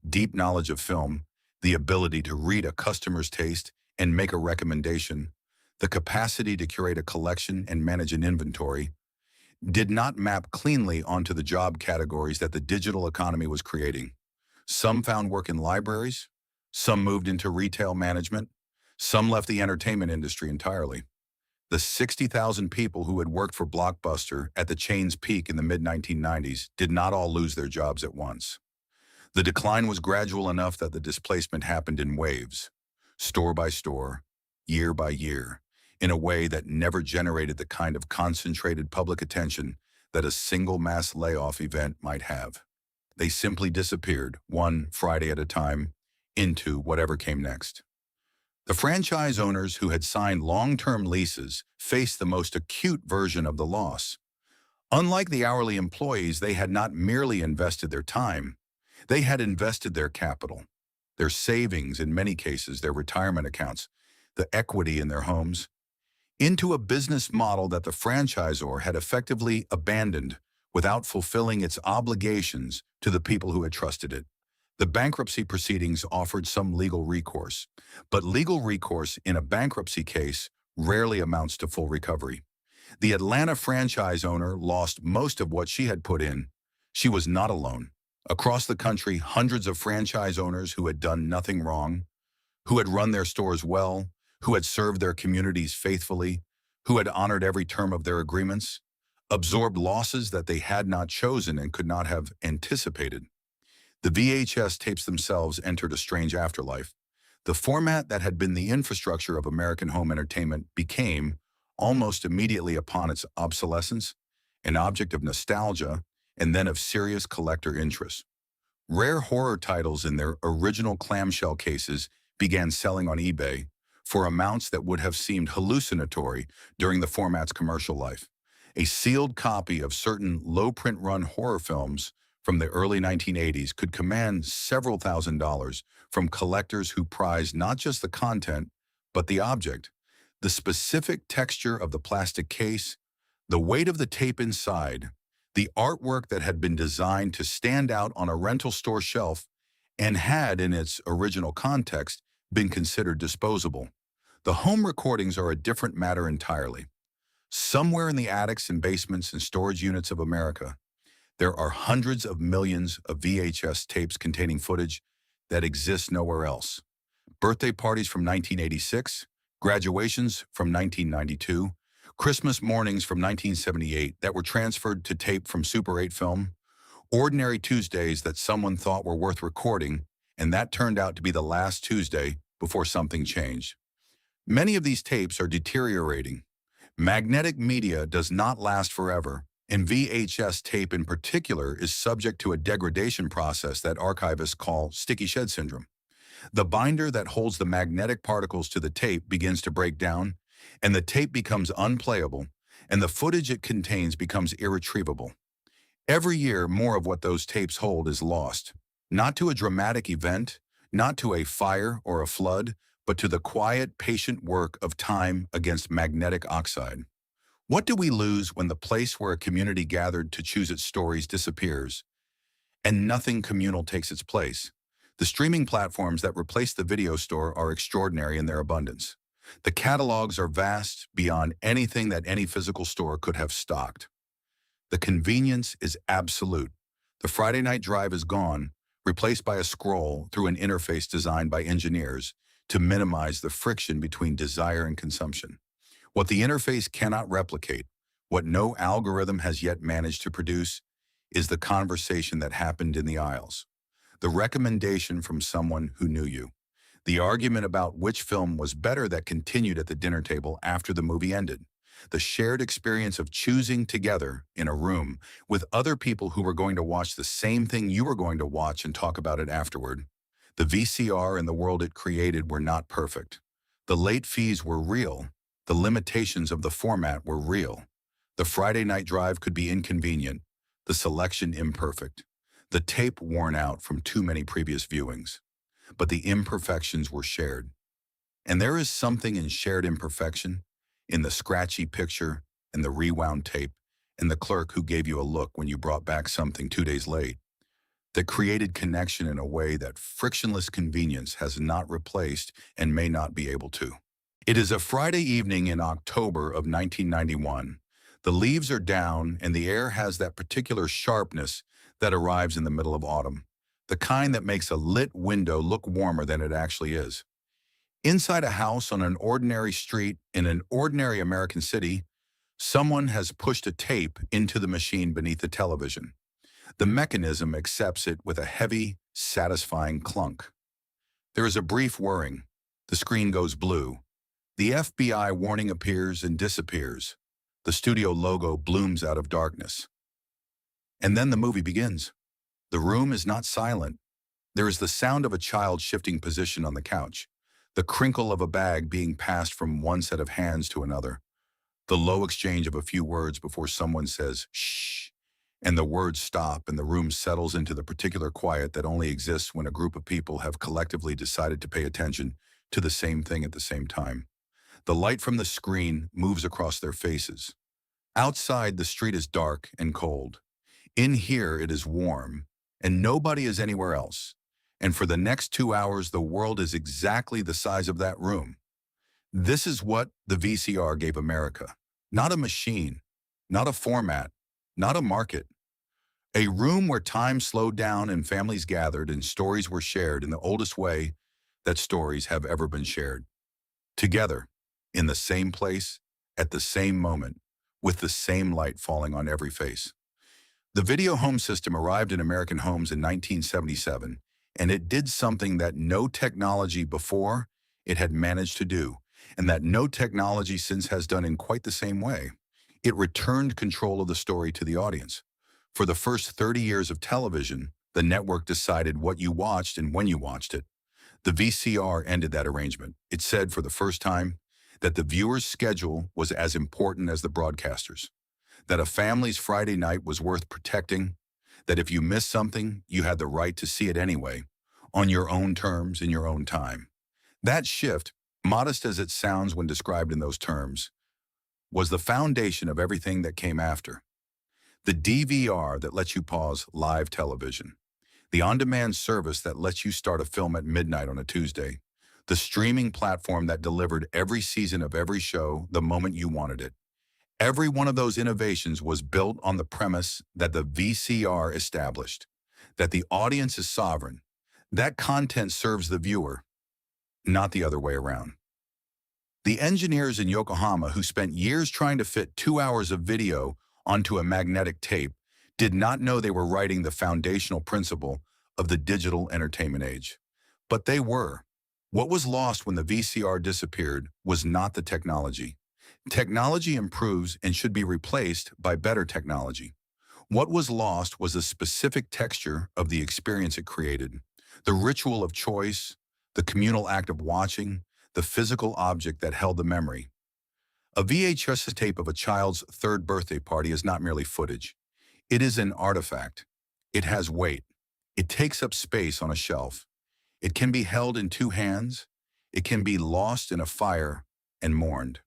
deep knowledge of film, the ability to read a customer's taste and make a recommendation, the capacity to curate a collection and manage an inventory, did not map cleanly onto the job categories that the digital economy was creating. Some found work in libraries, some moved into retail management, some left the entertainment industry entirely. The 60,000 people who had worked for Blockbuster at the chain's peak in the mid-1990s did not all lose their jobs at once. The decline was gradual enough that the displacement happened in waves, store by store, year by year, in a way that never generated the kind of concentrated public attention that a single mass layoff event might have. They simply disappeared, one Friday at a time, into whatever came next. The franchise owners who had signed long-term leases faced the most acute version of the loss. Unlike the hourly employees, they had not merely invested their time, they had invested their capital, their savings, in many cases their retirement accounts, the equity in their homes, into a business model that the franchisor had effectively abandoned without fulfilling its obligations to the people who had trusted it. The bankruptcy proceedings offered some legal recourse, but legal recourse in a bankruptcy case rarely amounts to full recovery. The Atlanta franchise owner lost most of what she had put in. She was not alone. Across the country, hundreds of franchise owners who had done nothing wrong, who had run their stores well, who had served their communities faithfully, who had honored every term of their agreements, absorbed losses that they had not chosen and could not have anticipated. The VHS tapes themselves entered a strange afterlife. The format that had been the infrastructure of American home entertainment became, almost immediately upon its obsolescence, an object of nostalgia and then of serious collector interest. Rare horror titles in their original clamshell cases began selling on eBay for amounts that would have seemed hallucinatory during the format's commercial life. A sealed copy of certain low-print run horror films from the early 1980s could command several $1,000s from collectors who prized not just the content, but the object, the specific texture of the plastic case, the weight of the tape inside, the artwork that had been designed to stand out on a rental store shelf and had, in its original context, been considered disposable. The home recordings are a different matter entirely. Somewhere in the attics and basements and storage units of America, there are hundreds of millions of VHS tapes containing footage that exists nowhere else. Birthday parties from 1986, graduations from 1992, Christmas mornings from 1978 that were transferred to tape from Super 8 film, ordinary Tuesdays that someone thought were worth recording, and that turned out to be the last Tuesday before something changed. Many of these tapes are deteriorating. Magnetic media does not last forever, and VHS tape in particular is subject to a degradation process that archivists call sticky shed syndrome. The binder that holds the magnetic particles to the tape begins to break down, and the tape becomes unplayable, and the footage it contains becomes irretrievable. Every year, more of what those tapes hold is lost, not to a dramatic event, not to a fire or a flood, but to the quiet, patient work of time against magnetic oxide. What do we lose when the place where a community gathered to choose its stories disappears, and nothing communal takes its place? The streaming platforms that replace the video store are extraordinary in their abundance. The catalogs are vast beyond anything that any physical store could have stocked. The convenience is absolute. The Friday night drive is gone, replaced by a scroll through an interface designed by engineers to minimize the friction between desire and consumption. What the interface cannot replicate, what no algorithm has yet managed to produce, is the conversation that happened in the aisles. The recommendation from someone who knew you. The argument about which film was better that continued at the dinner table after the movie ended. The shared experience of choosing together in a room with other people who were going to watch the same thing you were going to watch and talk about it afterward. The VCR and the world it created were not perfect. The late fees were real. The limitations of the format were real. The Friday night drive could be inconvenient, the selection imperfect, the tape worn out from too many previous viewings. But the imperfections were shared. And there is something in shared imperfection, in the scratchy picture and the rewound tape and the clerk who gave you a look when you brought back something 2 days late, that created connection in a way that frictionless convenience has not replaced and may not be able to. It is a Friday evening in October of 1991. The leaves are down and the air has that particular sharpness that arrives in the middle of autumn, the kind that makes a lit window look warmer than it actually is. Inside a house on an ordinary street in an ordinary American city, someone has pushed a tape into the machine beneath the television. The mechanism accepts it with a heavy, satisfying clunk. There is a brief whirring. The screen goes blue. The FBI warning appears and disappears. The studio logo blooms out of darkness. And then the movie begins. The room is not silent. There is the sound of a child shifting position on the couch, the crinkle of a bag being passed from one set of hands to another, the low exchange of a few words before someone says, shh, and the words stop and the room settles into the particular quiet that only exists when a group of people have collectively decided to pay attention to the same thing at the same time. The light from the screen moves across their faces. Outside, the street is dark and cold. In here, it is warm, and nobody is anywhere else. And for the next 2 hours, the world is exactly the size of that room. This is what the VCR gave America. Not a machine, not a format, not a market. A room where time slowed down and families gathered and stories were shared in the oldest way that stories have ever been shared. Together, in the same place, at the same moment, with the same light falling on every face. The video home system arrived in American homes in 1977, and it did something that no technology before it had managed to do, and that no technology since has done in quite the same way. It returned control of the story to the audience. For the first 30 years of television, the network decided what you watched and when you watched it. The VCR ended that arrangement. It said for the first time that the viewer's schedule was as important as the broadcaster's, that a family's Friday night was worth protecting, that if you missed something, you had the right to see it anyway, on your own terms, in your own time. That shift, modest as it sounds when described in those terms, was the foundation of everything that came after. The DVR that lets you pause live television, the on-demand service that lets you start a film at midnight on a Tuesday, the streaming platform that delivered every season of every show the moment you wanted it. Every one of those innovations was built on the premise that the VCR established, that the audience is sovereign, that content serves the viewer, not the other way around. The engineers in Yokohama who spent years trying to fit 2 hours of video onto a magnetic tape did not know they were writing the foundational principle of the digital entertainment age. But they were. What was lost when the VCR disappeared was not the technology. Technology improves and should be replaced by better technology. What was lost was the specific texture of the experience it created, the ritual of choice, the communal act of watching, the physical object that held the memory. A VHS tape of a child's third birthday party is not merely footage. It is an artifact. It has weight. It takes up space on a shelf. It can be held in 2 hands. It can be lost in a fire and mourned.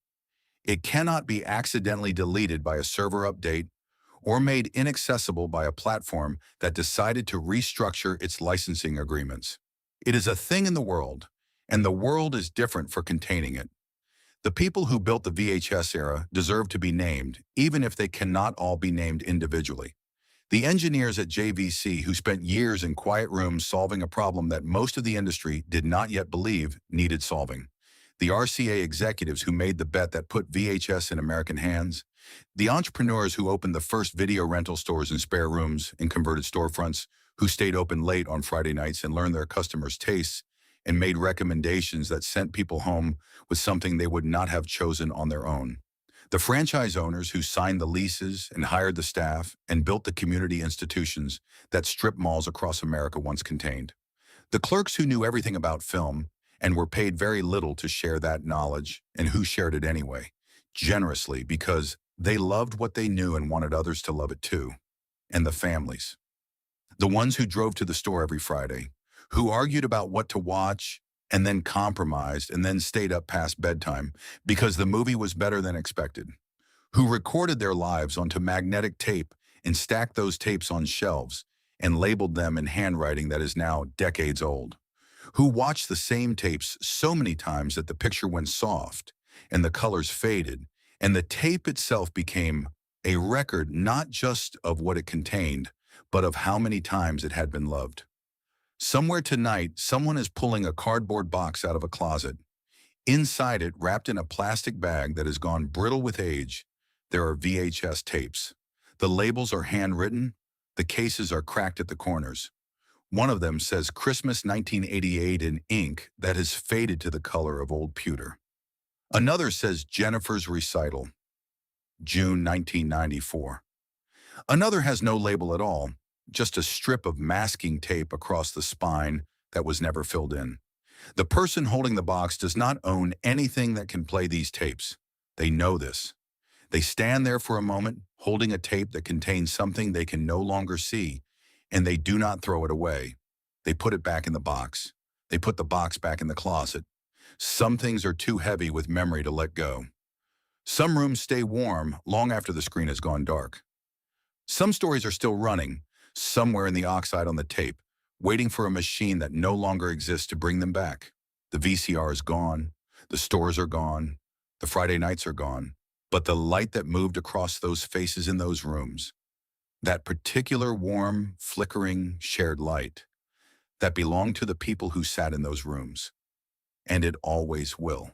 It cannot be accidentally deleted by a server update or made inaccessible by a platform that decided to restructure its licensing agreements. It is a thing in the world, and the world is different for containing it. The people who built the VHS era deserve to be named, even if they cannot all be named individually. The engineers at JVC who spent years in quiet rooms solving a problem that most of the industry did not yet believe needed solving. The RCA executives who made the bet that put VHS in American hands. The entrepreneurs who opened the first video rental stores in spare rooms and converted storefronts, who stayed open late on Friday nights and learned their customers' tastes and made recommendations that sent people home with something they would not have chosen on their own. The franchise owners who signed the leases and hired the staff and built the community institutions that strip malls across America once contained. The clerks who knew everything about film and were paid very little to share that knowledge, and who shared it anyway, generously because they loved what they knew and wanted others to love it too. And the families. The ones who drove to the store every Friday, who argued about what to watch and then compromised and then stayed up past bedtime because the movie was better than expected, who recorded their lives onto magnetic tape and stacked those tapes on shelves and labeled them in handwriting that is now decades old, who watched the same tapes so many times that the picture went soft and the colors faded and the tape itself became a record not just of what it contained, but of how many times it had been loved. Somewhere tonight, someone is pulling a cardboard box out of a closet. Inside it, wrapped in a plastic bag that has gone brittle with age, there are VHS tapes. The labels are handwritten. The cases are cracked at the corners. One of them says Christmas 1988 in ink that has faded to the color of old pewter. Another says Jennifer's recital, June 1994. Another has no label at all, just a strip of masking tape across the spine that was never filled in. The person holding the box does not own anything that can play these tapes. They know this. They stand there for a moment, holding a tape that contains something they can no longer see, and they do not throw it away. They put it back in the box. They put the box back in the closet. Some things are too heavy with memory to let go. Some rooms stay warm long after the screen has gone dark. Some stories are still running, somewhere in the oxide on the tape, waiting for a machine that no longer exists to bring them back. The VCR is gone. The stores are gone. The Friday nights are gone. But the light that moved across those faces in those rooms, that particular warm, flickering, shared light, that belonged to the people who sat in those rooms. And it always will.